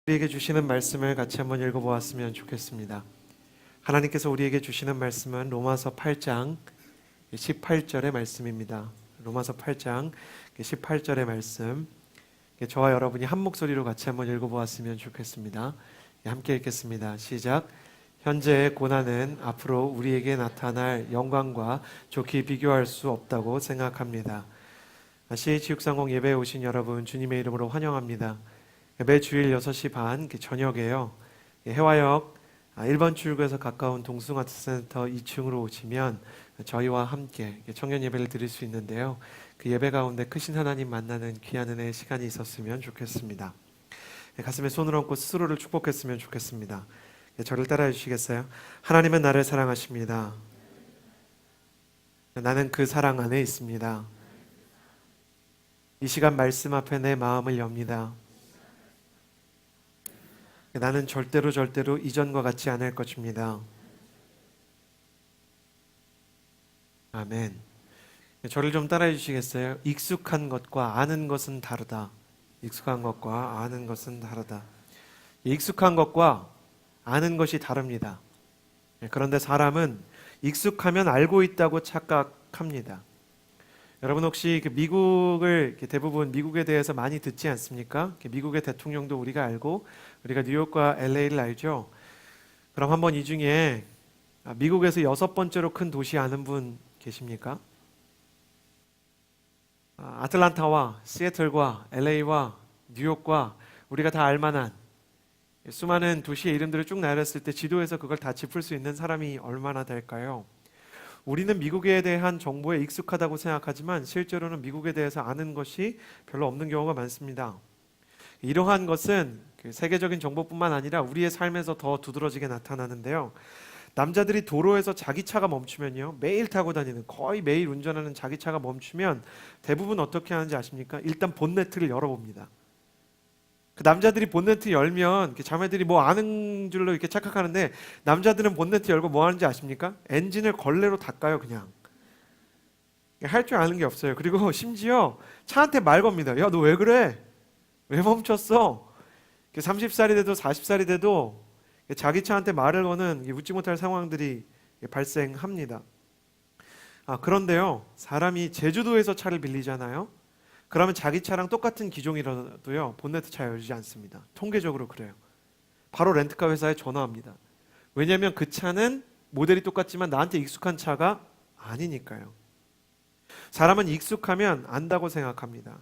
우리에게 주시는 말씀을 같이 한번 읽어보았으면 좋겠습니다. 하나님께서 우리에게 주시는 말씀은 로마서 8장 18절의 말씀입니다. 로마서 8장 18절의 말씀, 저와 여러분이 한 목소리로 같이 한번 읽어보았으면 좋겠습니다. 함께 읽겠습니다. 시작. 현재의 고난은 앞으로 우리에게 나타날 영광과 좋게 비교할 수 없다고 생각합니다. CH630 예배에 오신 여러분 주님의 이름으로 환영합니다. 매 주일 6시 반 저녁에요. 해화역 1번 출구에서 가까운 동숭아트센터 2층으로 오시면 저희와 함께 청년 예배를 드릴 수 있는데요. 그 예배 가운데 크신 하나님 만나는 귀한 은혜의 시간이 있었으면 좋겠습니다. 가슴에 손을 얹고 스스로를 축복했으면 좋겠습니다. 저를 따라해 주시겠어요? 하나님은 나를 사랑하십니다. 나는 그 사랑 안에 있습니다. 이 시간 말씀 앞에 내 마음을 엽니다. 나는 절대로 이전과 같지 않을 것입니다. 아멘. 저를 좀 따라해 주시겠어요? 익숙한 것과 아는 것은 다르다. 익숙한 것과 아는 것은 다르다. 익숙한 것과 아는 것이 다릅니다. 그런데 사람은 익숙하면 알고 있다고 착각합니다. 여러분 혹시 미국을 대부분 미국에 대해서 많이 듣지 않습니까? 미국의 대통령도 우리가 알고 우리가 뉴욕과 LA를 알죠. 그럼 한번 이 중에 미국에서 6번째로 큰 도시 아는 분 계십니까? 아틀란타와 시애틀과 LA와 뉴욕과 우리가 다 알만한 수많은 도시의 이름들을 쭉 나열했을 때 지도에서 그걸 다 짚을 수 있는 사람이 얼마나 될까요? 우리는 미국에 대한 정보에 익숙하다고 생각하지만 실제로는 미국에 대해서 아는 것이 별로 없는 경우가 많습니다. 이러한 것은 세계적인 정보뿐만 아니라 우리의 삶에서 더 두드러지게 나타나는데요. 남자들이 도로에서 자기 차가 멈추면요, 매일 타고 다니는, 거의 매일 운전하는 자기 차가 멈추면 대부분 어떻게 하는지 아십니까? 일단 본네트를 열어봅니다. 그 남자들이 본네트 열면 자매들이 뭐 아는 줄로 이렇게 착각하는데, 남자들은 본네트 열고 뭐 하는지 아십니까? 엔진을 걸레로 닦아요. 그냥 할 줄 아는 게 없어요. 그리고 심지어 차한테 말 겁니다. 야, 너 왜 그래? 왜 멈췄어? 30살이 돼도 40살이 돼도 자기 차한테 말을 거는 웃지 못할 상황들이 발생합니다. 그런데요, 사람이 제주도에서 차를 빌리잖아요. 그러면 자기 차랑 똑같은 기종이라도요, 본네트 차 열지 않습니다. 통계적으로 그래요. 바로 렌트카 회사에 전화합니다. 왜냐하면 그 차는 모델이 똑같지만 나한테 익숙한 차가 아니니까요. 사람은 익숙하면 안다고 생각합니다.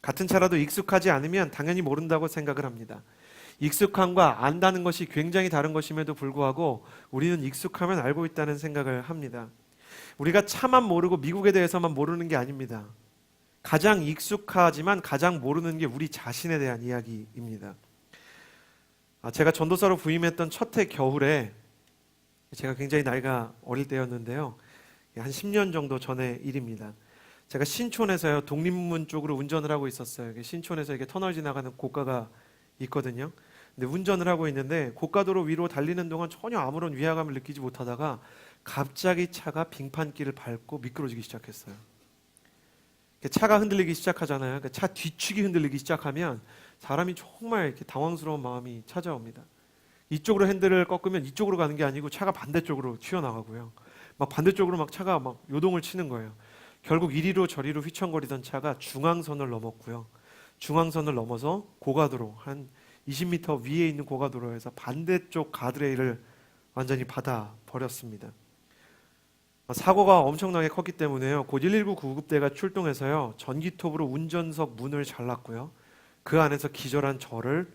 같은 차라도 익숙하지 않으면 당연히 모른다고 생각을 합니다. 익숙함과 안다는 것이 굉장히 다른 것임에도 불구하고 우리는 익숙하면 알고 있다는 생각을 합니다. 우리가 차만 모르고 미국에 대해서만 모르는 게 아닙니다. 가장 익숙하지만 가장 모르는 게 우리 자신에 대한 이야기입니다. 제가 전도사로 부임했던 첫 해 겨울에, 제가 굉장히 나이가 어릴 때였는데요, 한 10년 정도 전의 일입니다. 제가 신촌에서요, 독립문 쪽으로 운전을 하고 있었어요. 신촌에서 이게 터널 지나가는 고가가 있거든요. 근데 운전을 하고 있는데 고가도로 위로 달리는 동안 전혀 아무런 위화감을 느끼지 못하다가 갑자기 차가 빙판길을 밟고 미끄러지기 시작했어요. 차가 흔들리기 시작하잖아요. 차 뒤축이 흔들리기 시작하면 사람이 정말 이렇게 당황스러운 마음이 찾아옵니다. 이쪽으로 핸들을 꺾으면 이쪽으로 가는 게 아니고 차가 반대쪽으로 튀어나가고요. 막 반대쪽으로 막 차가 막 요동을 치는 거예요. 결국 이리로 저리로 휘청거리던 차가 중앙선을 넘었고요. 중앙선을 넘어서 고가도로, 한 20m 위에 있는 고가도로에서 반대쪽 가드레일을 완전히 받아 버렸습니다. 사고가 엄청나게 컸기 때문에요, 곧 119 구급대가 출동해서요, 전기톱으로 운전석 문을 잘랐고요, 그 안에서 기절한 저를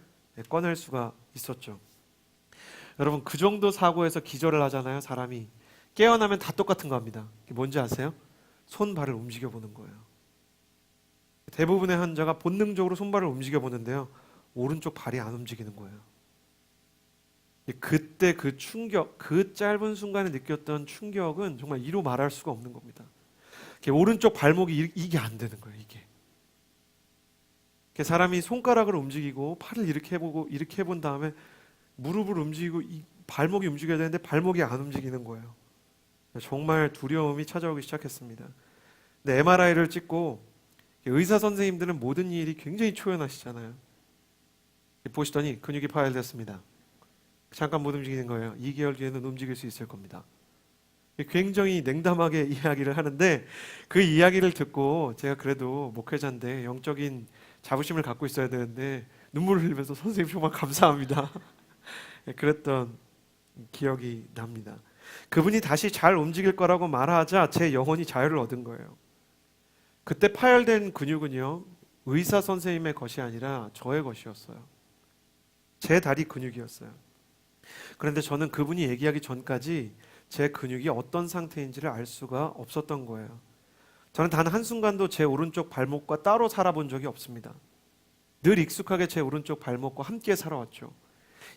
꺼낼 수가 있었죠. 여러분, 그 정도 사고에서 기절을 하잖아요. 사람이 깨어나면 다 똑같은 겁니다. 뭔지 아세요? 손발을 움직여 보는 거예요. 대부분의 환자가 본능적으로 손발을 움직여 보는데요, 오른쪽 발이 안 움직이는 거예요. 그때 그 충격, 그 짧은 순간에 느꼈던 충격은 정말 이루 말할 수가 없는 겁니다. 오른쪽 발목이 이게 안 되는 거예요. 이게 사람이 손가락을 움직이고 팔을 이렇게 해보고 이렇게 해본 다음에 무릎을 움직이고 발목이 움직여야 되는데 발목이 안 움직이는 거예요. 정말 두려움이 찾아오기 시작했습니다. 근데 MRI를 찍고 의사 선생님들은 모든 일이 굉장히 초연하시잖아요. 보시더니 근육이 파열됐습니다. 잠깐 못 움직이는 거예요. 2개월 뒤에는 움직일 수 있을 겁니다. 굉장히 냉담하게 이야기를 하는데 그 이야기를 듣고 제가 그래도 목회자인데 영적인 자부심을 갖고 있어야 되는데 눈물을 흘리면서 선생님 정말 감사합니다. 그랬던 기억이 납니다. 그분이 다시 잘 움직일 거라고 말하자 제 영혼이 자유를 얻은 거예요. 그때 파열된 근육은요, 의사 선생님의 것이 아니라 저의 것이었어요. 제 다리 근육이었어요. 그런데 저는 그분이 얘기하기 전까지 제 근육이 어떤 상태인지를 알 수가 없었던 거예요. 저는 단 한순간도 제 오른쪽 발목과 따로 살아본 적이 없습니다. 늘 익숙하게 제 오른쪽 발목과 함께 살아왔죠.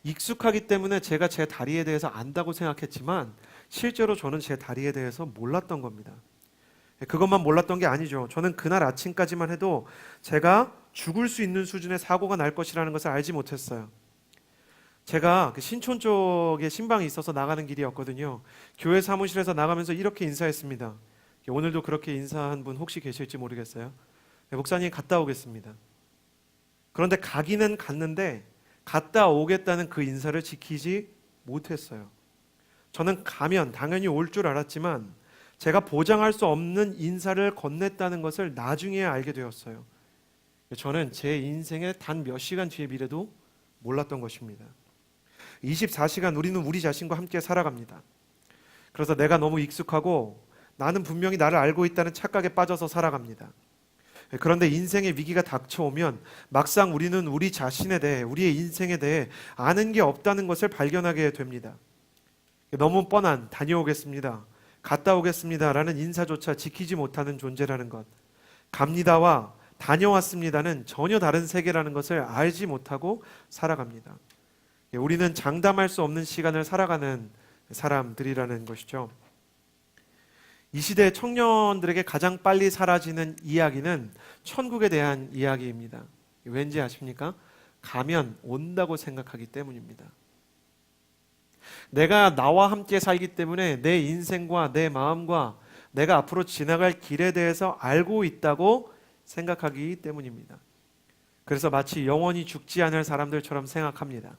익숙하기 때문에 제가 제 다리에 대해서 안다고 생각했지만 실제로 저는 제 다리에 대해서 몰랐던 겁니다. 그것만 몰랐던 게 아니죠. 저는 그날 아침까지만 해도 제가 죽을 수 있는 수준의 사고가 날 것이라는 것을 알지 못했어요. 제가 그 신촌 쪽에 신방이 있어서 나가는 길이었거든요. 교회 사무실에서 나가면서 이렇게 인사했습니다. 오늘도 그렇게 인사한 분 혹시 계실지 모르겠어요. 네, 목사님 갔다 오겠습니다. 그런데 가기는 갔는데 갔다 오겠다는 그 인사를 지키지 못했어요. 저는 가면 당연히 올 줄 알았지만 제가 보장할 수 없는 인사를 건넸다는 것을 나중에 알게 되었어요. 저는 제 인생의 단 몇 시간 뒤의 미래도 몰랐던 것입니다. 24시간 우리는 우리 자신과 함께 살아갑니다. 그래서 내가 너무 익숙하고 나는 분명히 나를 알고 있다는 착각에 빠져서 살아갑니다. 그런데 인생의 위기가 닥쳐오면 막상 우리는 우리 자신에 대해, 우리의 인생에 대해 아는 게 없다는 것을 발견하게 됩니다. 너무 뻔한 다녀오겠습니다, 갔다 오겠습니다 라는 인사조차 지키지 못하는 존재라는 것, 갑니다와 다녀왔습니다는 전혀 다른 세계라는 것을 알지 못하고 살아갑니다. 우리는 장담할 수 없는 시간을 살아가는 사람들이라는 것이죠. 이 시대 청년들에게 가장 빨리 사라지는 이야기는 천국에 대한 이야기입니다. 왠지 아십니까? 가면 온다고 생각하기 때문입니다. 내가 나와 함께 살기 때문에 내 인생과 내 마음과 내가 앞으로 지나갈 길에 대해서 알고 있다고 생각하기 때문입니다. 그래서 마치 영원히 죽지 않을 사람들처럼 생각합니다.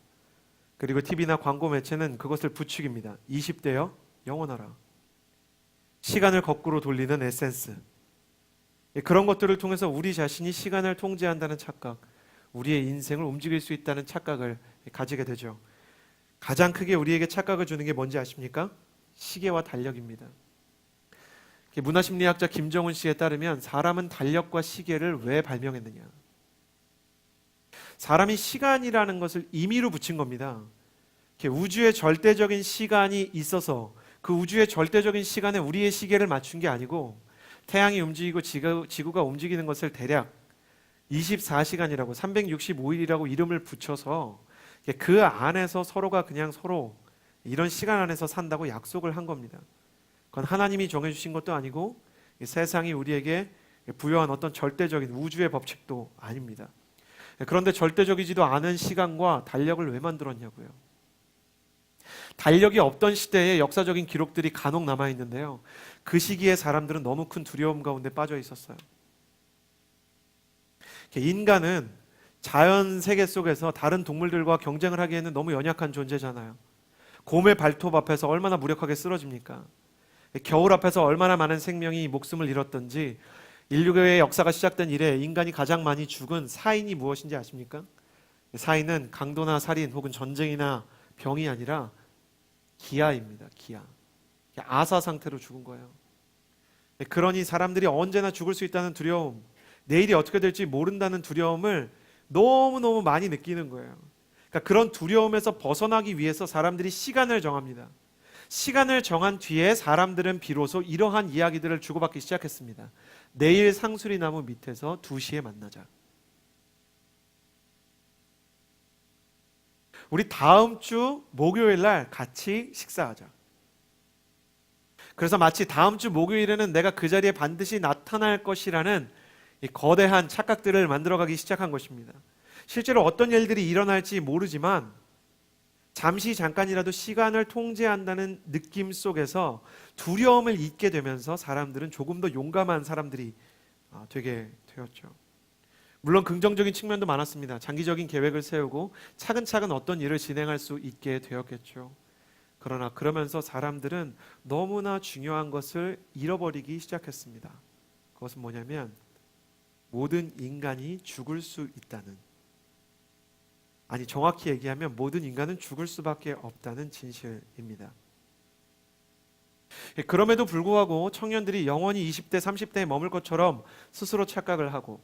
그리고 TV나 광고 매체는 그것을 부추깁니다. 20대여 영원하라. 시간을 거꾸로 돌리는 에센스. 그런 것들을 통해서 우리 자신이 시간을 통제한다는 착각, 우리의 인생을 움직일 수 있다는 착각을 가지게 되죠. 가장 크게 우리에게 착각을 주는 게 뭔지 아십니까? 시계와 달력입니다. 문화심리학자 김정은 씨에 따르면 사람은 달력과 시계를 왜 발명했느냐? 사람이 시간이라는 것을 임의로 붙인 겁니다. 우주의 절대적인 시간이 있어서 그 우주의 절대적인 시간에 우리의 시계를 맞춘 게 아니고 태양이 움직이고 지구가 움직이는 것을 대략 24시간이라고 365일이라고 이름을 붙여서 그 안에서 서로가 그냥 서로 이런 시간 안에서 산다고 약속을 한 겁니다. 그건 하나님이 정해주신 것도 아니고 세상이 우리에게 부여한 어떤 절대적인 우주의 법칙도 아닙니다. 그런데 절대적이지도 않은 시간과 달력을 왜 만들었냐고요. 달력이 없던 시대에 역사적인 기록들이 간혹 남아있는데요. 그 시기에 사람들은 너무 큰 두려움 가운데 빠져 있었어요. 인간은 자연 세계 속에서 다른 동물들과 경쟁을 하기에는 너무 연약한 존재잖아요. 곰의 발톱 앞에서 얼마나 무력하게 쓰러집니까? 겨울 앞에서 얼마나 많은 생명이 목숨을 잃었던지 인류의 역사가 시작된 이래 인간이 가장 많이 죽은 사인이 무엇인지 아십니까? 사인은 강도나 살인 혹은 전쟁이나 병이 아니라 기아입니다. 기아. 아사 상태로 죽은 거예요. 그러니 사람들이 언제나 죽을 수 있다는 두려움, 내일이 어떻게 될지 모른다는 두려움을 너무너무 많이 느끼는 거예요. 그러니까 그런 두려움에서 벗어나기 위해서 사람들이 시간을 정합니다. 시간을 정한 뒤에 사람들은 비로소 이러한 이야기들을 주고받기 시작했습니다. 내일 상수리 나무 밑에서 2시에 만나자. 우리 다음 주 목요일 날 같이 식사하자. 그래서 마치 다음 주 목요일에는 내가 그 자리에 반드시 나타날 것이라는 이 거대한 착각들을 만들어가기 시작한 것입니다. 실제로 어떤 일들이 일어날지 모르지만 잠깐이라도 시간을 통제한다는 느낌 속에서 두려움을 잊게 되면서 사람들은 조금 더 용감한 사람들이 되게 되었죠. 물론 긍정적인 측면도 많았습니다. 장기적인 계획을 세우고 차근차근 어떤 일을 진행할 수 있게 되었겠죠. 그러나 그러면서 사람들은 너무나 중요한 것을 잃어버리기 시작했습니다. 그것은 뭐냐면 모든 인간이 죽을 수 있다는, 아니 정확히 얘기하면 모든 인간은 죽을 수밖에 없다는 진실입니다. 그럼에도 불구하고 청년들이 영원히 20대, 30대에 머물 것처럼 스스로 착각을 하고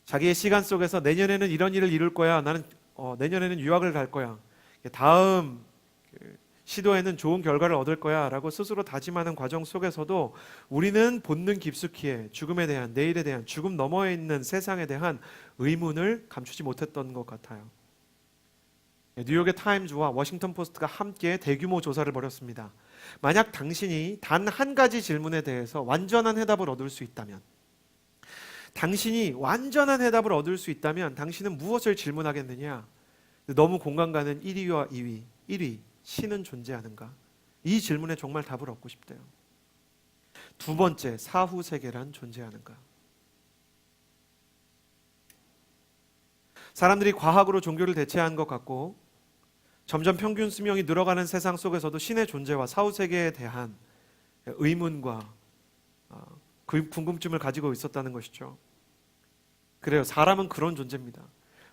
자기의 시간 속에서 내년에는 이런 일을 이룰 거야, 나는 내년에는 유학을 갈 거야, 다음 시도에는 좋은 결과를 얻을 거야 라고 스스로 다짐하는 과정 속에서도 우리는 본능 깊숙이에 죽음에 대한, 내일에 대한, 죽음 너머에 있는 세상에 대한 의문을 감추지 못했던 것 같아요. 뉴욕의 타임즈와 워싱턴 포스트가 함께 대규모 조사를 벌였습니다. 만약 당신이 단 한 가지 질문에 대해서 완전한 해답을 얻을 수 있다면, 당신이 완전한 해답을 얻을 수 있다면 당신은 무엇을 질문하겠느냐? 너무 공감 가는 1위와 2위. 1위, 신은 존재하는가? 이 질문에 정말 답을 얻고 싶대요. 두 번째, 사후 세계란 존재하는가? 사람들이 과학으로 종교를 대체한 것 같고 점점 평균 수명이 늘어가는 세상 속에서도 신의 존재와 사후 세계에 대한 의문과 그 궁금증을 가지고 있었다는 것이죠. 그래요. 사람은 그런 존재입니다.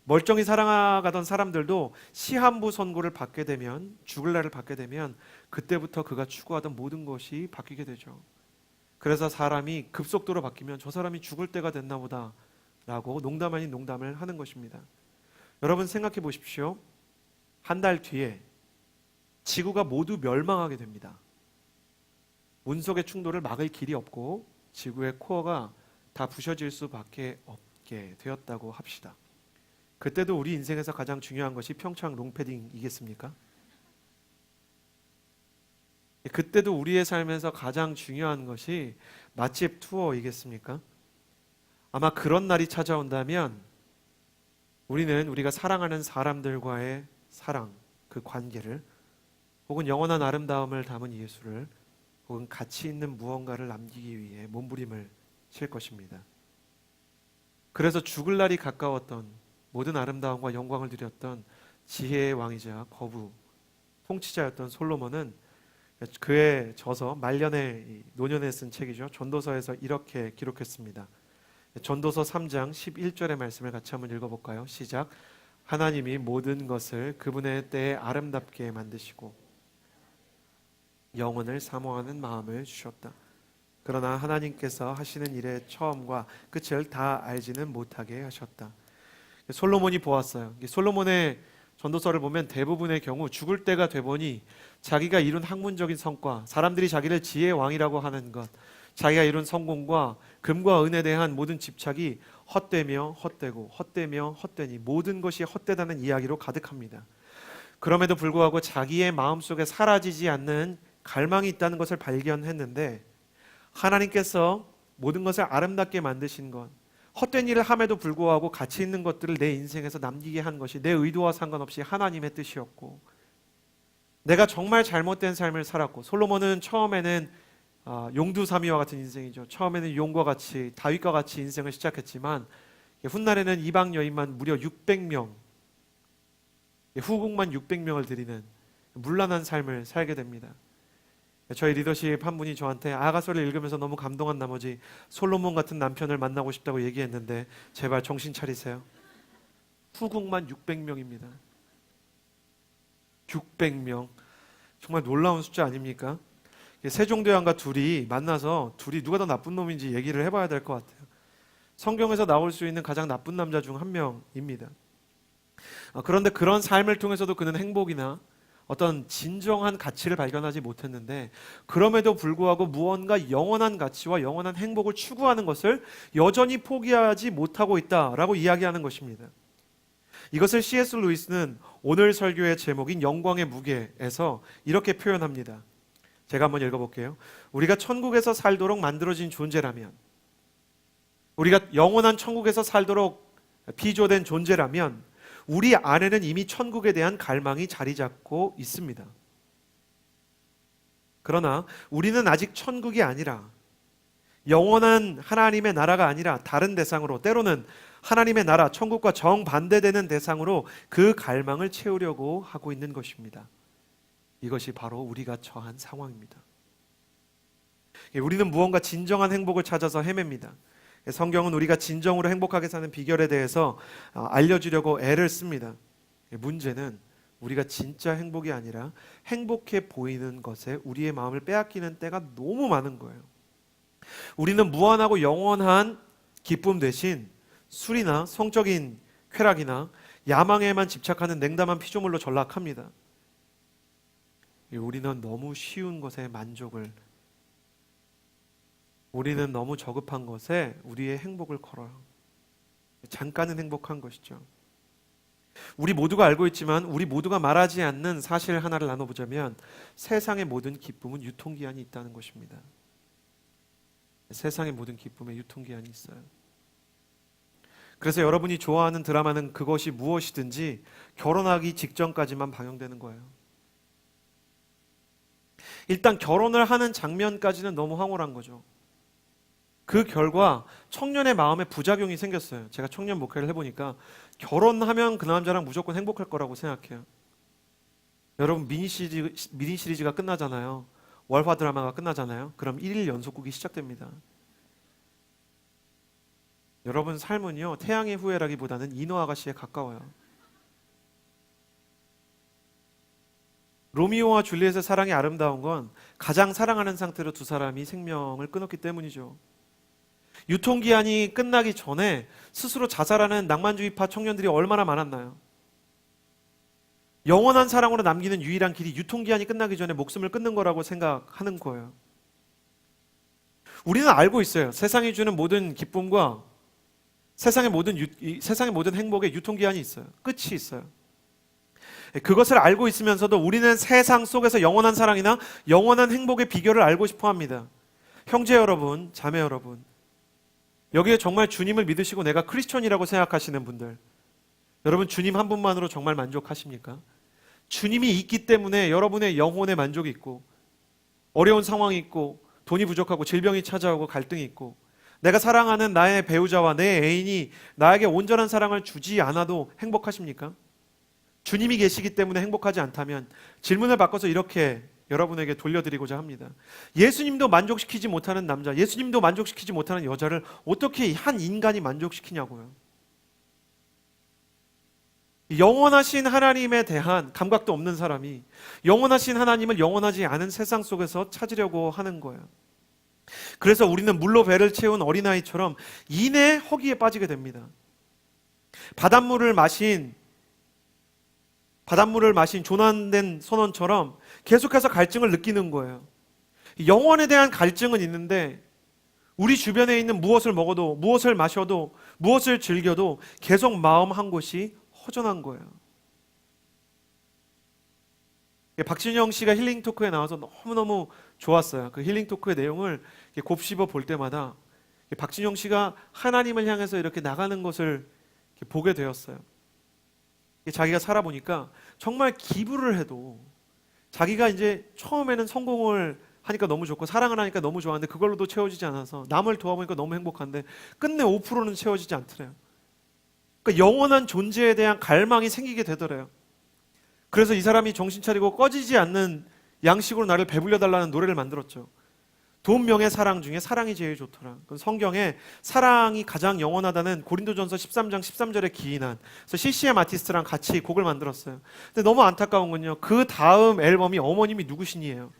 멀쩡히 살아가던 사람들도 시한부 선고를 받게 되면, 죽을 날을 받게 되면 그때부터 그가 추구하던 모든 것이 바뀌게 되죠. 그래서 사람이 급속도로 바뀌면 저 사람이 죽을 때가 됐나 보다 라고 농담 아닌 농담을 하는 것입니다. 여러분 생각해 보십시오. 한 달 뒤에 지구가 모두 멸망하게 됩니다. 운석의 충돌을 막을 길이 없고 지구의 코어가 다 부셔질 수밖에 없게 되었다고 합시다. 그때도 우리 인생에서 가장 중요한 것이 평창 롱패딩이겠습니까? 그때도 우리의 삶에서 가장 중요한 것이 맛집 투어이겠습니까? 아마 그런 날이 찾아온다면 우리는 우리가 사랑하는 사람들과의 사랑, 그 관계를, 혹은 영원한 아름다움을 담은 예수를, 혹은 가치 있는 무언가를 남기기 위해 몸부림을 칠 것입니다. 그래서 죽을 날이 가까웠던, 모든 아름다움과 영광을 누렸던 지혜의 왕이자 거부 통치자였던 솔로몬은 그의 저서 말년에 노년에 쓴 책이죠. 전도서에서 이렇게 기록했습니다. 전도서 3장 11절의 말씀을 같이 한번 읽어볼까요? 시작. 하나님이 모든 것을 그분의 때에 아름답게 만드시고 영혼을 사모하는 마음을 주셨다. 그러나 하나님께서 하시는 일의 처음과 끝을 다 알지는 못하게 하셨다. 솔로몬이 보았어요. 솔로몬의 전도서를 보면 대부분의 경우 죽을 때가 되보니 자기가 이룬 학문적인 성과, 사람들이 자기를 지혜의 왕이라고 하는 것, 자기가 이룬 성공과 금과 은에 대한 모든 집착이 헛되며 헛되고 헛되며 헛되니 모든 것이 헛되다는 이야기로 가득합니다. 그럼에도 불구하고 자기의 마음속에 사라지지 않는 갈망이 있다는 것을 발견했는데, 하나님께서 모든 것을 아름답게 만드신 것, 헛된 일을 함에도 불구하고 가치 있는 것들을 내 인생에서 남기게 한 것이 내 의도와 상관없이 하나님의 뜻이었고, 내가 정말 잘못된 삶을 살았고, 솔로몬은 처음에는 용두사미와 같은 인생이죠. 처음에는 용과 같이, 다윗과 같이 인생을 시작했지만 훗날에는 이방 여인만 무려 600명, 후궁만 600명을 드리는 문란한 삶을 살게 됩니다. 저희 리더십 한 분이 저한테 아가서를 읽으면서 너무 감동한 나머지 솔로몬 같은 남편을 만나고 싶다고 얘기했는데, 제발 정신 차리세요. 후궁만 600명입니다. 600명. 정말 놀라운 숫자 아닙니까? 세종대왕과 둘이 만나서 둘이 누가 더 나쁜 놈인지 얘기를 해봐야 될 것 같아요. 성경에서 나올 수 있는 가장 나쁜 남자 중 한 명입니다. 그런데 그런 삶을 통해서도 그는 행복이나 어떤 진정한 가치를 발견하지 못했는데, 그럼에도 불구하고 무언가 영원한 가치와 영원한 행복을 추구하는 것을 여전히 포기하지 못하고 있다라고 이야기하는 것입니다. 이것을 C.S. 루이스는 오늘 설교의 제목인 영광의 무게에서 이렇게 표현합니다. 제가 한번 읽어볼게요. 우리가 천국에서 살도록 만들어진 존재라면, 우리가 영원한 천국에서 살도록 비조된 존재라면 우리 안에는 이미 천국에 대한 갈망이 자리 잡고 있습니다. 그러나 우리는 아직 천국이 아니라, 영원한 하나님의 나라가 아니라 다른 대상으로, 때로는 하나님의 나라, 천국과 정반대되는 대상으로 그 갈망을 채우려고 하고 있는 것입니다. 이것이 바로 우리가 처한 상황입니다. 우리는 무언가 진정한 행복을 찾아서 헤맵니다. 성경은 우리가 진정으로 행복하게 사는 비결에 대해서 알려주려고 애를 씁니다. 문제는 우리가 진짜 행복이 아니라 행복해 보이는 것에 우리의 마음을 빼앗기는 때가 너무 많은 거예요. 우리는 무한하고 영원한 기쁨 대신 술이나 성적인 쾌락이나 야망에만 집착하는 냉담한 피조물로 전락합니다. 우리는 너무 쉬운 것에 만족을, 우리는 너무 저급한 것에 우리의 행복을 걸어요. 잠깐은 행복한 것이죠. 우리 모두가 알고 있지만 우리 모두가 말하지 않는 사실 하나를 나눠보자면 세상의 모든 기쁨은 유통기한이 있다는 것입니다. 세상의 모든 기쁨에 유통기한이 있어요. 그래서 여러분이 좋아하는 드라마는 그것이 무엇이든지 결혼하기 직전까지만 방영되는 거예요. 일단 결혼을 하는 장면까지는 너무 황홀한 거죠. 그 결과 청년의 마음에 부작용이 생겼어요. 제가 청년 목회를 해보니까 결혼하면 그 남자랑 무조건 행복할 거라고 생각해요. 여러분 미니 시리즈가 끝나잖아요. 월화 드라마가 끝나잖아요. 그럼 1일 연속극이 시작됩니다. 여러분 삶은요, 태양의 후예라기보다는 인어 아가씨에 가까워요. 로미오와 줄리엣의 사랑이 아름다운 건 가장 사랑하는 상태로 두 사람이 생명을 끊었기 때문이죠. 유통기한이 끝나기 전에 스스로 자살하는 낭만주의파 청년들이 얼마나 많았나요? 영원한 사랑으로 남기는 유일한 길이 유통기한이 끝나기 전에 목숨을 끊는 거라고 생각하는 거예요. 우리는 알고 있어요. 세상이 주는 모든 기쁨과 세상의 모든 행복에 유통기한이 있어요. 끝이 있어요. 그것을 알고 있으면서도 우리는 세상 속에서 영원한 사랑이나 영원한 행복의 비결을 알고 싶어 합니다. 형제 여러분, 자매 여러분, 여기에 정말 주님을 믿으시고 내가 크리스천이라고 생각하시는 분들, 여러분 주님 한 분만으로 정말 만족하십니까? 주님이 있기 때문에 여러분의 영혼의 만족이 있고, 어려운 상황이 있고, 돈이 부족하고 질병이 찾아오고 갈등이 있고, 내가 사랑하는 나의 배우자와 내 애인이 나에게 온전한 사랑을 주지 않아도 행복하십니까? 주님이 계시기 때문에 행복하지 않다면 질문을 바꿔서 이렇게 여러분에게 돌려드리고자 합니다. 예수님도 만족시키지 못하는 남자, 예수님도 만족시키지 못하는 여자를 어떻게 한 인간이 만족시키냐고요. 영원하신 하나님에 대한 감각도 없는 사람이 영원하신 하나님을 영원하지 않은 세상 속에서 찾으려고 하는 거예요. 그래서 우리는 물로 배를 채운 어린아이처럼 이내 허기에 빠지게 됩니다. 바닷물을 마신 조난된 선원처럼 계속해서 갈증을 느끼는 거예요. 영혼에 대한 갈증은 있는데 우리 주변에 있는 무엇을 먹어도, 무엇을 마셔도, 무엇을 즐겨도 계속 마음 한 곳이 허전한 거예요. 박진영 씨가 힐링 토크에 나와서 너무너무 좋았어요. 그 힐링 토크의 내용을 곱씹어 볼 때마다 박진영 씨가 하나님을 향해서 이렇게 나가는 것을 보게 되었어요. 자기가 살아보니까 정말 기부를 해도 자기가 이제 처음에는 성공을 하니까 너무 좋고 사랑을 하니까 너무 좋았는데 그걸로도 채워지지 않아서 남을 도와보니까 너무 행복한데 끝내 5%는 채워지지 않더래요. 그러니까 영원한 존재에 대한 갈망이 생기게 되더래요. 그래서 이 사람이 정신 차리고 꺼지지 않는 양식으로 나를 배불려 달라는 노래를 만들었죠. 돈, 명예, 사랑 중에 사랑이 제일 좋더라. 성경에 사랑이 가장 영원하다는 고린도전서 13장 13절에 기인한, 그래서 CCM 아티스트랑 같이 곡을 만들었어요. 근데 너무 안타까운 건요, 그 다음 앨범이 어머님이 누구신이에요.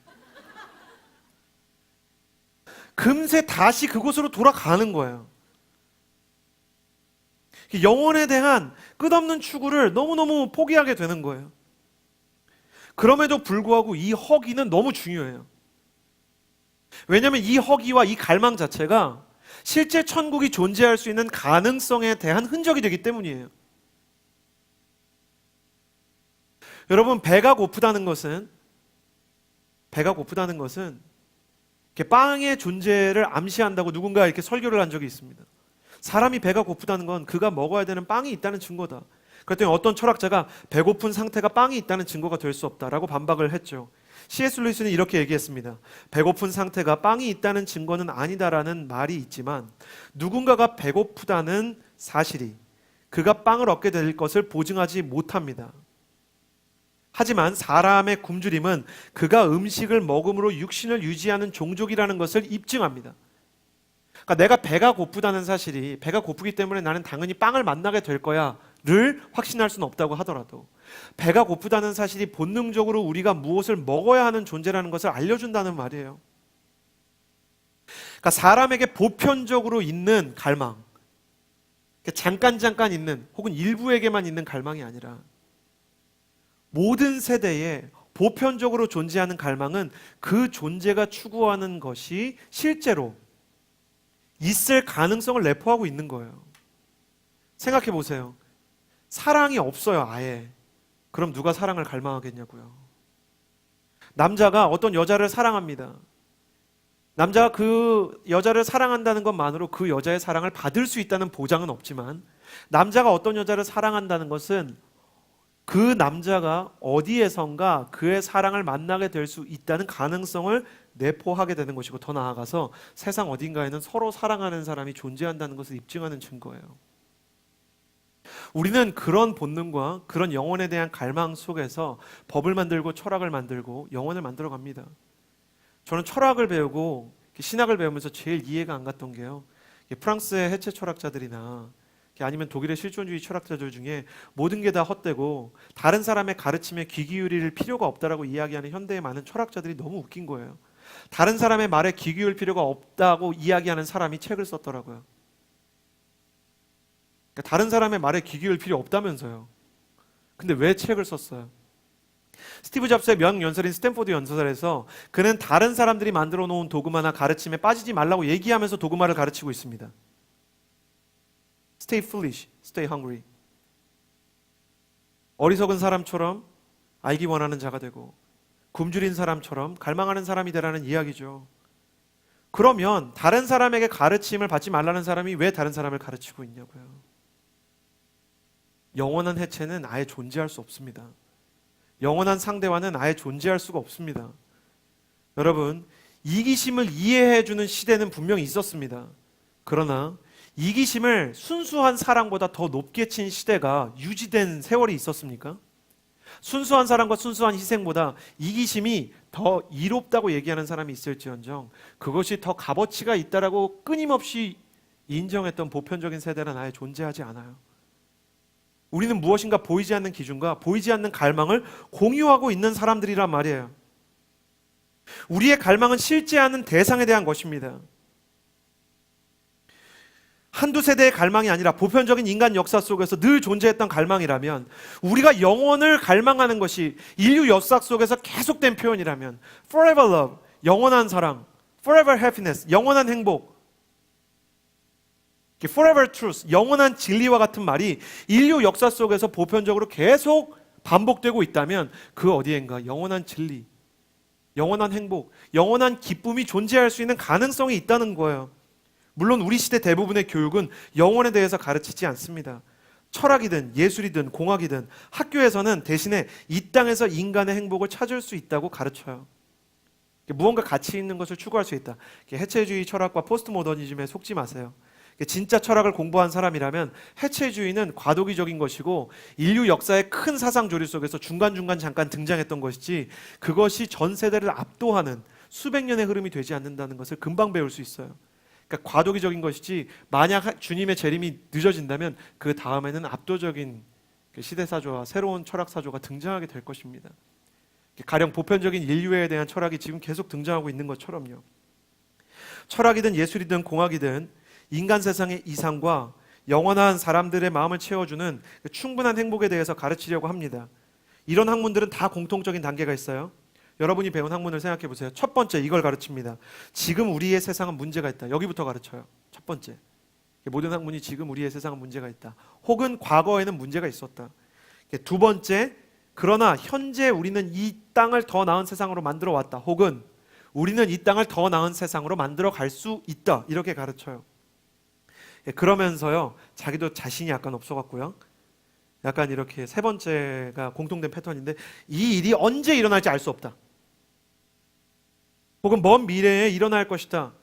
금세 다시 그곳으로 돌아가는 거예요. 영혼에 대한 끝없는 추구를 너무너무 포기하게 되는 거예요. 그럼에도 불구하고 이 허기는 너무 중요해요. 왜냐하면 이 허기와 이 갈망 자체가 실제 천국이 존재할 수 있는 가능성에 대한 흔적이 되기 때문이에요. 여러분, 배가 고프다는 것은 이렇게 빵의 존재를 암시한다고 누군가 이렇게 설교를 한 적이 있습니다. 사람이 배가 고프다는 건 그가 먹어야 되는 빵이 있다는 증거다. 그랬더니 어떤 철학자가 배고픈 상태가 빵이 있다는 증거가 될 수 없다라고 반박을 했죠. C.S. 루이스는 이렇게 얘기했습니다. 배고픈 상태가 빵이 있다는 증거는 아니다라는 말이 있지만 누군가가 배고프다는 사실이 그가 빵을 얻게 될 것을 보증하지 못합니다. 하지만 사람의 굶주림은 그가 음식을 먹음으로 육신을 유지하는 종족이라는 것을 입증합니다. 그러니까 내가 배가 고프다는 사실이 배가 고프기 때문에 나는 당연히 빵을 만나게 될 거야를 확신할 수는 없다고 하더라도 배가 고프다는 사실이 본능적으로 우리가 무엇을 먹어야 하는 존재라는 것을 알려준다는 말이에요. 그러니까 사람에게 보편적으로 있는 갈망, 잠깐 있는 혹은 일부에게만 있는 갈망이 아니라 모든 세대에 보편적으로 존재하는 갈망은 그 존재가 추구하는 것이 실제로 있을 가능성을 내포하고 있는 거예요. 생각해 보세요. 사랑이 없어요, 아예. 그럼 누가 사랑을 갈망하겠냐고요. 남자가 어떤 여자를 사랑합니다. 남자가 그 여자를 사랑한다는 것만으로 그 여자의 사랑을 받을 수 있다는 보장은 없지만 남자가 어떤 여자를 사랑한다는 것은 그 남자가 어디에선가 그의 사랑을 만나게 될 수 있다는 가능성을 내포하게 되는 것이고 더 나아가서 세상 어딘가에는 서로 사랑하는 사람이 존재한다는 것을 입증하는 증거예요. 우리는 그런 본능과 그런 영혼에 대한 갈망 속에서 법을 만들고 철학을 만들고 영혼을 만들어 갑니다. 저는 철학을 배우고 신학을 배우면서 제일 이해가 안 갔던 게요. 프랑스의 해체 철학자들이나 아니면 독일의 실존주의 철학자들 중에 모든 게 다 헛되고 다른 사람의 가르침에 귀 기울일 필요가 없다라고 이야기하는 현대의 많은 철학자들이 너무 웃긴 거예요. 다른 사람의 말에 귀 기울일 필요가 없다고 이야기하는 사람이 책을 썼더라고요. 그러니까 다른 사람의 말에 귀 기울일 필요 없다면서요. 근데 왜 책을 썼어요? 스티브 잡스의 명연설인 스탠포드 연설에서 그는 다른 사람들이 만들어 놓은 도그마나 가르침에 빠지지 말라고 얘기하면서 도그마를 가르치고 있습니다. Stay foolish, stay hungry. 어리석은 사람처럼 알기 원하는 자가 되고 굶주린 사람처럼 갈망하는 사람이 되라는 이야기죠. 그러면 다른 사람에게 가르침을 받지 말라는 사람이 왜 다른 사람을 가르치고 있냐고요. 영원한 해체는 아예 존재할 수 없습니다. 영원한 상대와는 아예 존재할 수가 없습니다. 여러분, 이기심을 이해해주는 시대는 분명히 있었습니다. 그러나 이기심을 순수한 사랑보다 더 높게 친 시대가 유지된 세월이 있었습니까? 순수한 사랑과 순수한 희생보다 이기심이 더 이롭다고 얘기하는 사람이 있을지언정 그것이 더 값어치가 있다라고 끊임없이 인정했던 보편적인 세대는 아예 존재하지 않아요. 우리는 무엇인가 보이지 않는 기준과 보이지 않는 갈망을 공유하고 있는 사람들이란 말이에요. 우리의 갈망은 실제 않은 대상에 대한 것입니다. 한두 세대의 갈망이 아니라 보편적인 인간 역사 속에서 늘 존재했던 갈망이라면 우리가 영원을 갈망하는 것이 인류 역사 속에서 계속된 표현이라면 forever love, 영원한 사랑, forever happiness, 영원한 행복, forever truth, 영원한 진리와 같은 말이 인류 역사 속에서 보편적으로 계속 반복되고 있다면 그 어디엔가 영원한 진리, 영원한 행복, 영원한 기쁨이 존재할 수 있는 가능성이 있다는 거예요. 물론 우리 시대 대부분의 교육은 영혼에 대해서 가르치지 않습니다. 철학이든 예술이든 공학이든 학교에서는 대신에 이 땅에서 인간의 행복을 찾을 수 있다고 가르쳐요. 무언가 가치 있는 것을 추구할 수 있다. 해체주의 철학과 포스트 모더니즘에 속지 마세요. 진짜 철학을 공부한 사람이라면 해체주의는 과도기적인 것이고 인류 역사의 큰 사상 조류 속에서 중간중간 잠깐 등장했던 것이지 그것이 전 세대를 압도하는 수백 년의 흐름이 되지 않는다는 것을 금방 배울 수 있어요. 그러니까 과도기적인 것이지 만약 주님의 재림이 늦어진다면 그 다음에는 압도적인 시대사조와 새로운 철학사조가 등장하게 될 것입니다. 가령 보편적인 인류에 대한 철학이 지금 계속 등장하고 있는 것처럼요. 철학이든 예술이든 공학이든 인간 세상의 이상과 영원한 사람들의 마음을 채워주는 충분한 행복에 대해서 가르치려고 합니다. 이런 학문들은 다 공통적인 단계가 있어요. 여러분이 배운 학문을 생각해 보세요. 첫 번째 이걸 가르칩니다. 지금 우리의 세상은 문제가 있다. 여기부터 가르쳐요. 첫 번째. 모든 학문이 지금 우리의 세상은 문제가 있다. 혹은 과거에는 문제가 있었다. 두 번째, 그러나 현재 우리는 이 땅을 더 나은 세상으로 만들어 왔다. 혹은 우리는 이 땅을 더 나은 세상으로 만들어 갈 수 있다. 이렇게 가르쳐요. 그러면서요, 자기도 자신이 약간 없어갖고요. 약간 이렇게 세 번째가 공통된 패턴인데 이 일이 언제 일어날지 알 수 없다. 혹은 먼 미래에 일어날 것이다.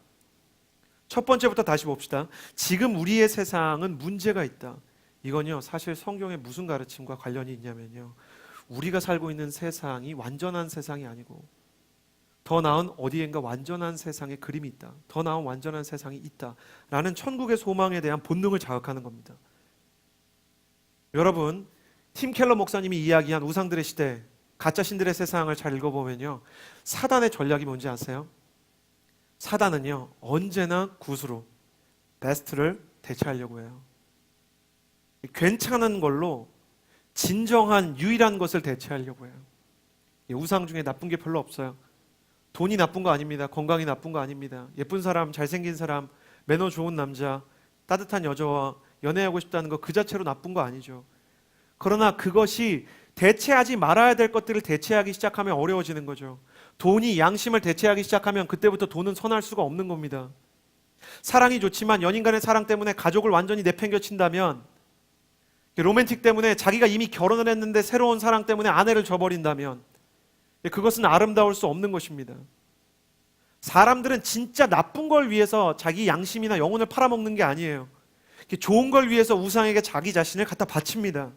첫 번째부터 다시 봅시다. 지금 우리의 세상은 문제가 있다. 이건요, 사실 성경의 무슨 가르침과 관련이 있냐면요, 우리가 살고 있는 세상이 완전한 세상이 아니고 더 나은 어디엔가 완전한 세상의 그림이 있다. 더 나은 완전한 세상이 있다. 라는 천국의 소망에 대한 본능을 자극하는 겁니다. 여러분, 팀 켈러 목사님이 이야기한 우상들의 시대, 가짜 신들의 세상을 잘 읽어보면요, 사단의 전략이 뭔지 아세요? 사단은요, 언제나 굿으로 베스트를 대체하려고 해요. 괜찮은 걸로 진정한 유일한 것을 대체하려고 해요. 우상 중에 나쁜 게 별로 없어요. 돈이 나쁜 거 아닙니다. 건강이 나쁜 거 아닙니다. 예쁜 사람, 잘생긴 사람, 매너 좋은 남자, 따뜻한 여자와 연애하고 싶다는 거 그 자체로 나쁜 거 아니죠. 그러나 그것이 대체하지 말아야 될 것들을 대체하기 시작하면 어려워지는 거죠. 돈이 양심을 대체하기 시작하면 그때부터 돈은 선할 수가 없는 겁니다. 사랑이 좋지만 연인 간의 사랑 때문에 가족을 완전히 내팽겨친다면, 로맨틱 때문에 자기가 이미 결혼을 했는데 새로운 사랑 때문에 아내를 저버린다면 그것은 아름다울 수 없는 것입니다. 사람들은 진짜 나쁜 걸 위해서 자기 양심이나 영혼을 팔아먹는 게 아니에요. 좋은 걸 위해서 우상에게 자기 자신을 갖다 바칩니다.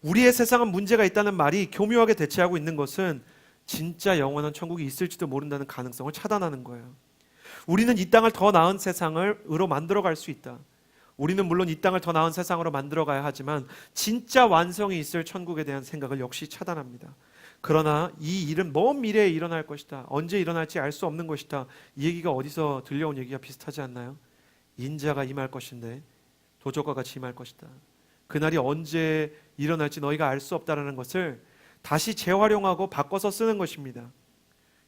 우리의 세상은 문제가 있다는 말이 교묘하게 대체하고 있는 것은 진짜 영원한 천국이 있을지도 모른다는 가능성을 차단하는 거예요. 우리는 이 땅을 더 나은 세상으로 만들어갈 수 있다. 우리는 물론 이 땅을 더 나은 세상으로 만들어가야 하지만 진짜 완성이 있을 천국에 대한 생각을 역시 차단합니다. 그러나 이 일은 먼 미래에 일어날 것이다. 언제 일어날지 알 수 없는 것이다. 이 얘기가 어디서 들려온 얘기가 비슷하지 않나요? 인자가 임할 것인데 도적과 같이 임할 것이다. 그날이 언제 일어날지 너희가 알 수 없다는 것을 다시 재활용하고 바꿔서 쓰는 것입니다.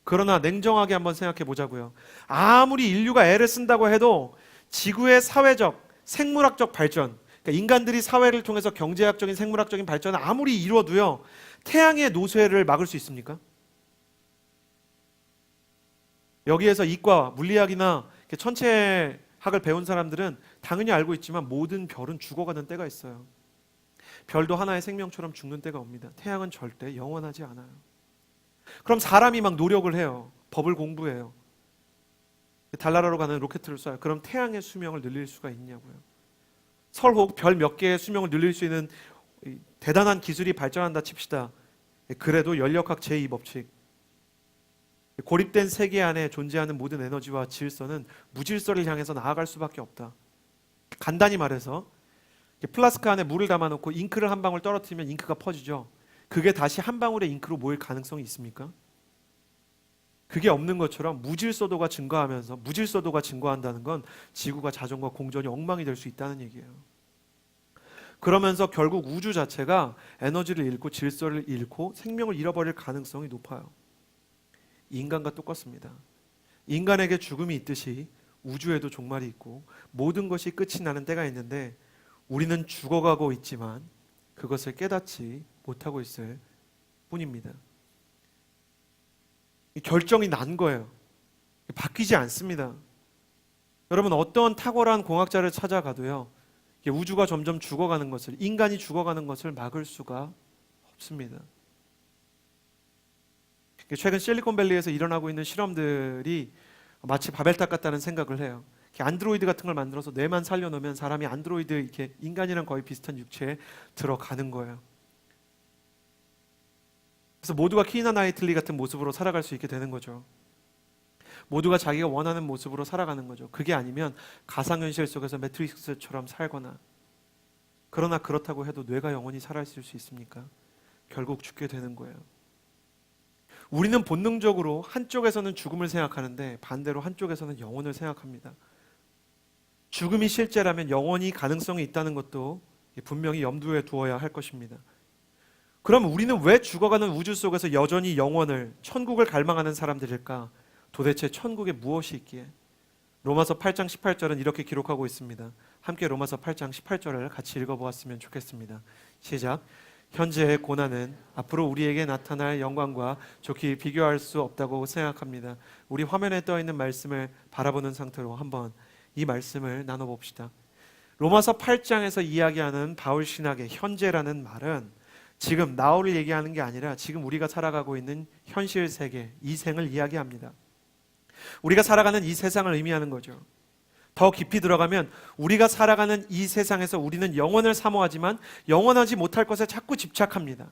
그러나 냉정하게 한번 생각해 보자고요. 아무리 인류가 애를 쓴다고 해도 지구의 사회적, 생물학적 발전, 그러니까 인간들이 사회를 통해서 경제학적인, 생물학적인 발전을 아무리 이루어도요, 태양의 노쇠를 막을 수 있습니까? 여기에서 이과, 물리학이나 천체학을 배운 사람들은 당연히 알고 있지만 모든 별은 죽어가는 때가 있어요. 별도 하나의 생명처럼 죽는 때가 옵니다. 태양은 절대 영원하지 않아요. 그럼 사람이 막 노력을 해요. 법을 공부해요. 달나라로 가는 로켓을 쏴요. 그럼 태양의 수명을 늘릴 수가 있냐고요. 설혹 별 몇 개의 수명을 늘릴 수 있는 대단한 기술이 발전한다 칩시다. 그래도 연력학 제2법칙, 고립된 세계 안에 존재하는 모든 에너지와 질서는 무질서를 향해서 나아갈 수밖에 없다. 간단히 말해서 플라스크 안에 물을 담아놓고 잉크를 한 방울 떨어뜨리면 잉크가 퍼지죠. 그게 다시 한 방울의 잉크로 모일 가능성이 있습니까? 그게 없는 것처럼 무질서도가 증가한다는 건 지구가 자전과 공전이 엉망이 될 수 있다는 얘기예요. 그러면서 결국 우주 자체가 에너지를 잃고 질서를 잃고 생명을 잃어버릴 가능성이 높아요. 인간과 똑같습니다. 인간에게 죽음이 있듯이 우주에도 종말이 있고 모든 것이 끝이 나는 때가 있는데 우리는 죽어가고 있지만 그것을 깨닫지 못하고 있을 뿐입니다. 결정이 난 거예요. 바뀌지 않습니다. 여러분, 어떤 탁월한 공학자를 찾아가도요, 우주가 점점 죽어가는 것을, 인간이 죽어가는 것을 막을 수가 없습니다. 최근 실리콘밸리에서 일어나고 있는 실험들이 마치 바벨탑 같다는 생각을 해요. 안드로이드 같은 걸 만들어서 뇌만 살려놓으면 사람이 안드로이드, 이렇게 인간이랑 거의 비슷한 육체에 들어가는 거예요. 그래서 모두가 키이나 나이틀리 같은 모습으로 살아갈 수 있게 되는 거죠. 모두가 자기가 원하는 모습으로 살아가는 거죠. 그게 아니면 가상현실 속에서 매트릭스처럼 살거나, 그러나 그렇다고 해도 뇌가 영원히 살아있을 수 있습니까? 결국 죽게 되는 거예요. 우리는 본능적으로 한쪽에서는 죽음을 생각하는데 반대로 한쪽에서는 영혼을 생각합니다. 죽음이 실제라면 영원히 가능성이 있다는 것도 분명히 염두에 두어야 할 것입니다. 그럼 우리는 왜 죽어가는 우주 속에서 여전히 영원을, 천국을 갈망하는 사람들일까? 도대체 천국에 무엇이 있기에? 로마서 8장 18절은 이렇게 기록하고 있습니다. 함께 로마서 8장 18절을 같이 읽어보았으면 좋겠습니다. 시작. 현재의 고난은 앞으로 우리에게 나타날 영광과 좋게 비교할 수 없다고 생각합니다. 우리 화면에 떠 있는 말씀을 바라보는 상태로 한번 이 말씀을 나눠봅시다. 로마서 8장에서 이야기하는 바울 신학의 현재라는 말은 지금 나우를 얘기하는 게 아니라 지금 우리가 살아가고 있는 현실 세계, 이 생을 이야기합니다. 우리가 살아가는 이 세상을 의미하는 거죠. 더 깊이 들어가면 우리가 살아가는 이 세상에서 우리는 영원을 사모하지만 영원하지 못할 것에 자꾸 집착합니다.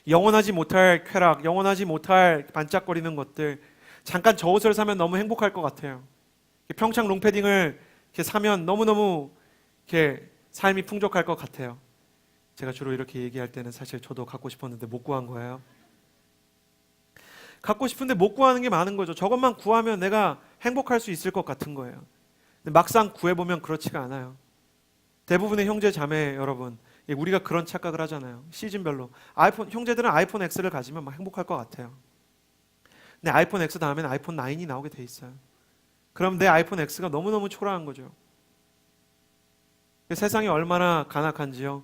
영원하지 못할 쾌락, 영원하지 못할 반짝거리는 것들, 잠깐 저 옷을 사면 너무 행복할 것 같아요. 평창 롱패딩을 이렇게 사면 너무너무 이렇게 삶이 풍족할 것 같아요. 제가 주로 이렇게 얘기할 때는 사실 저도 갖고 싶었는데 못 구한 거예요. 갖고 싶은데 못 구하는 게 많은 거죠. 저것만 구하면 내가 행복할 수 있을 것 같은 거예요. 근데 막상 구해보면 그렇지가 않아요. 대부분의 형제 자매 여러분, 우리가 그런 착각을 하잖아요. 시즌별로 형제들은 아이폰 X를 가지면 막 행복할 것 같아요. 근데 아이폰 X 다음엔 아이폰 9이 나오게 돼 있어요. 그럼 내 아이폰 X가 너무너무 초라한 거죠. 세상이 얼마나 간악한지요.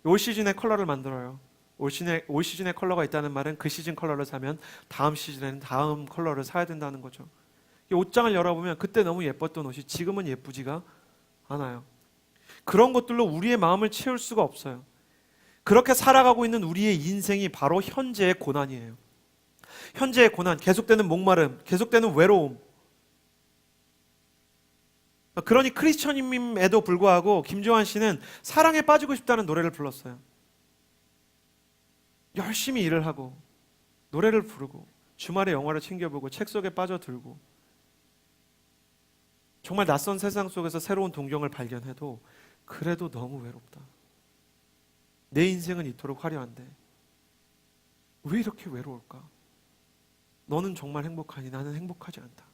올 시즌의 컬러를 만들어요. 올 시즌의 컬러가 있다는 말은 그 시즌 컬러를 사면 다음 시즌에는 다음 컬러를 사야 된다는 거죠. 옷장을 열어보면 그때 너무 예뻤던 옷이 지금은 예쁘지가 않아요. 그런 것들로 우리의 마음을 채울 수가 없어요. 그렇게 살아가고 있는 우리의 인생이 바로 현재의 고난이에요. 현재의 고난, 계속되는 목마름, 계속되는 외로움. 그러니 크리스천임에도 불구하고 김조한 씨는 사랑에 빠지고 싶다는 노래를 불렀어요. 열심히 일을 하고 노래를 부르고 주말에 영화를 챙겨보고 책 속에 빠져들고 정말 낯선 세상 속에서 새로운 동경을 발견해도 그래도 너무 외롭다. 내 인생은 이토록 화려한데 왜 이렇게 외로울까? 너는 정말 행복하니 나는 행복하지 않다.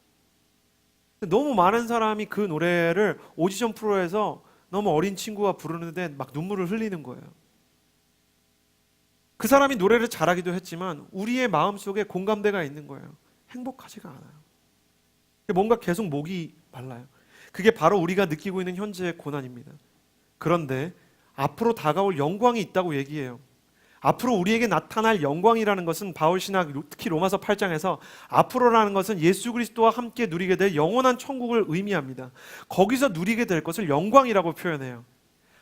너무 많은 사람이 그 노래를 오디션 프로에서 너무 어린 친구가 부르는데 막 눈물을 흘리는 거예요. 그 사람이 노래를 잘하기도 했지만 우리의 마음속에 공감대가 있는 거예요. 행복하지가 않아요. 뭔가 계속 목이 말라요. 그게 바로 우리가 느끼고 있는 현재의 고난입니다. 그런데 앞으로 다가올 영광이 있다고 얘기해요. 앞으로 우리에게 나타날 영광이라는 것은 바울신학 특히 로마서 8장에서 앞으로라는 것은 예수 그리스도와 함께 누리게 될 영원한 천국을 의미합니다. 거기서 누리게 될 것을 영광이라고 표현해요.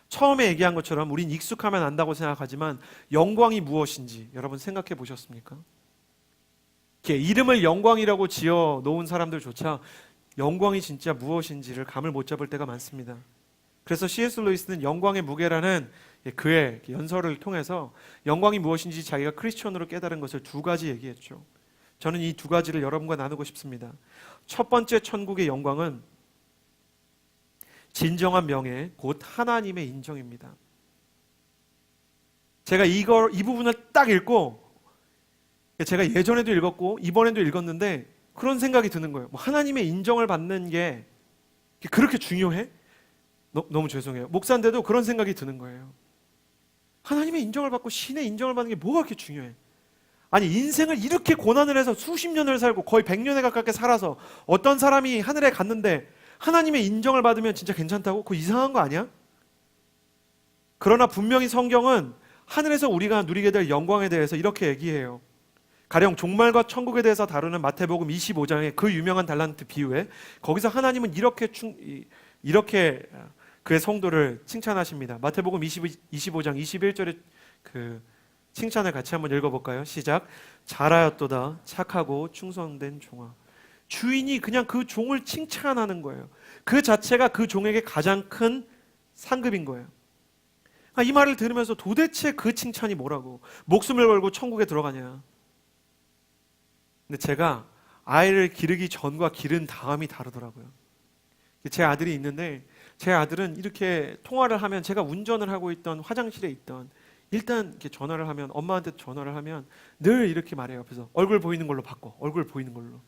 처음에 얘기한 것처럼 우린 익숙하면 안다고 생각하지만 영광이 무엇인지 여러분 생각해 보셨습니까? 이름을 영광이라고 지어 놓은 사람들조차 영광이 진짜 무엇인지를 감을 못 잡을 때가 많습니다. 그래서 C.S. 루이스는 영광의 무게라는 그의 연설을 통해서 영광이 무엇인지 자기가 크리스천으로 깨달은 것을 두 가지 얘기했죠. 저는 이 두 가지를 여러분과 나누고 싶습니다. 첫 번째 천국의 영광은 진정한 명예, 곧 하나님의 인정입니다. 제가 이 부분을 딱 읽고 제가 예전에도 읽었고 이번에도 읽었는데 그런 생각이 드는 거예요. 하나님의 인정을 받는 게 그렇게 중요해? 너무 죄송해요. 목사인데도 그런 생각이 드는 거예요. 하나님의 인정을 받고 신의 인정을 받는 게 뭐가 그렇게 중요해? 아니 인생을 이렇게 고난을 해서 수십 년을 살고 거의 100년에 가깝게 살아서 어떤 사람이 하늘에 갔는데 하나님의 인정을 받으면 진짜 괜찮다고? 그거 이상한 거 아니야? 그러나 분명히 성경은 하늘에서 우리가 누리게 될 영광에 대해서 이렇게 얘기해요. 가령 종말과 천국에 대해서 다루는 마태복음 25장의 그 유명한 달란트 비유에 거기서 하나님은 이렇게 그의 성도를 칭찬하십니다. 마태복음 25장 21절의 그 칭찬을 같이 한번 읽어볼까요? 시작. 잘하였도다 착하고 충성된 종아. 주인이 그냥 그 종을 칭찬하는 거예요. 그 자체가 그 종에게 가장 큰 상급인 거예요. 이 말을 들으면서 도대체 그 칭찬이 뭐라고? 목숨을 걸고 천국에 들어가냐? 근데 제가 아이를 기르기 전과 기른 다음이 다르더라고요. 제 아들이 있는데 제 아들은 이렇게 통화를 하면 제가 운전을 하고 있던 화장실에 있던 일단 이렇게 전화를 하면 엄마한테 전화를 하면 늘 이렇게 말해요. 옆에서 얼굴 보이는 걸로 바꿔. 얼굴 보이는 걸로.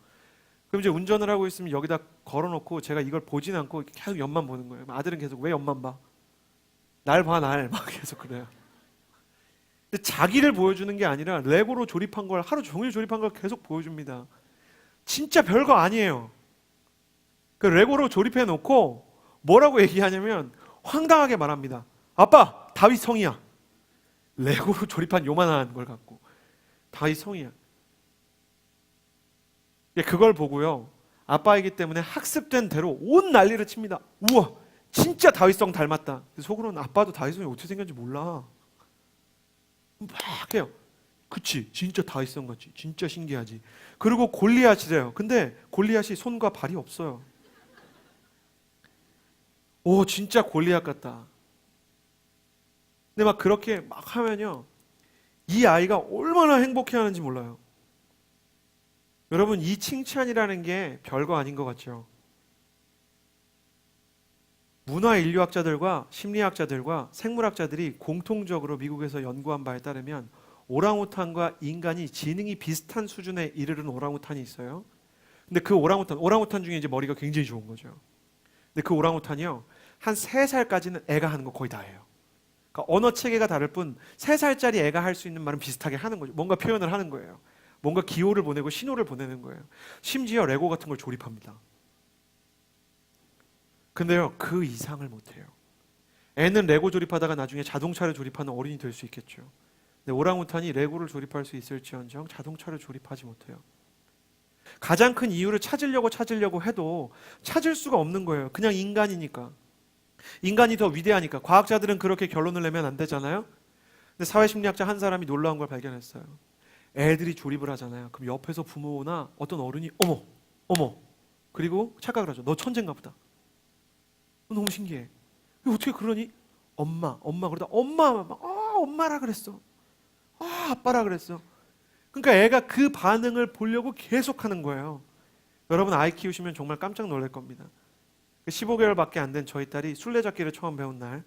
그럼 이제 운전을 하고 있으면 여기다 걸어놓고 제가 이걸 보진 않고 계속 옆만 보는 거예요. 아들은 계속 왜 옆만 봐? 날 봐, 날. 막 계속 그래요. 근데 자기를 보여주는 게 아니라 레고로 조립한 걸 하루 종일 조립한 걸 계속 보여줍니다. 진짜 별거 아니에요. 그 레고로 조립해 놓고 뭐라고 얘기하냐면 황당하게 말합니다. 아빠, 다윗 성이야. 레고로 조립한 요만한 걸 갖고 다윗 성이야. 그걸 보고요. 아빠이기 때문에 학습된 대로 온 난리를 칩니다. 우와, 진짜 다윗성 닮았다. 속으로는 아빠도 다윗성이 어떻게 생겼는지 몰라. 막 해요. 그치, 진짜 다윗성 같지, 진짜 신기하지. 그리고 골리앗이래요. 근데 골리앗이 손과 발이 없어요. 오, 진짜 골리앗 같다. 근데 막 그렇게 막 하면요, 이 아이가 얼마나 행복해하는지 몰라요. 여러분, 이 칭찬이라는 게 별거 아닌 것 같죠? 문화인류학자들과 심리학자들과 생물학자들이 공통적으로 미국에서 연구한 바에 따르면 오랑우탄과 인간이 지능이 비슷한 수준에 이르는 오랑우탄이 있어요. 근데 그 오랑우탄 중에 이제 머리가 굉장히 좋은 거죠. 근데 그 오랑우탄이요, 한 3살까지는 애가 하는 거 거의 다 해요. 그러니까 언어 체계가 다를 뿐 3살짜리 애가 할 수 있는 말은 비슷하게 하는 거죠. 뭔가 표현을 하는 거예요. 뭔가 기호를 보내고 신호를 보내는 거예요. 심지어 레고 같은 걸 조립합니다. 근데요, 그 이상을 못해요. 애는 레고 조립하다가 나중에 자동차를 조립하는 어른이 될 수 있겠죠. 근데 오랑우탄이 레고를 조립할 수 있을지언정 자동차를 조립하지 못해요. 가장 큰 이유를 찾으려고 해도 찾을 수가 없는 거예요. 그냥 인간이니까. 인간이 더 위대하니까. 과학자들은 그렇게 결론을 내면 안 되잖아요. 근데 사회심리학자 한 사람이 놀라운 걸 발견했어요. 애들이 조립을 하잖아요. 그럼 옆에서 부모나 어떤 어른이 어머 그리고 착각을 하죠. 너 천재인가 보다. 너무 신기해. 어떻게 그러니? 엄마 그러다 엄마라 그랬어. 아빠라 그랬어. 그러니까 애가 그 반응을 보려고 계속 하는 거예요. 여러분 아이 키우시면 정말 깜짝 놀랄 겁니다. 15개월밖에 안 된 저희 딸이 술래잡기를 처음 배운 날,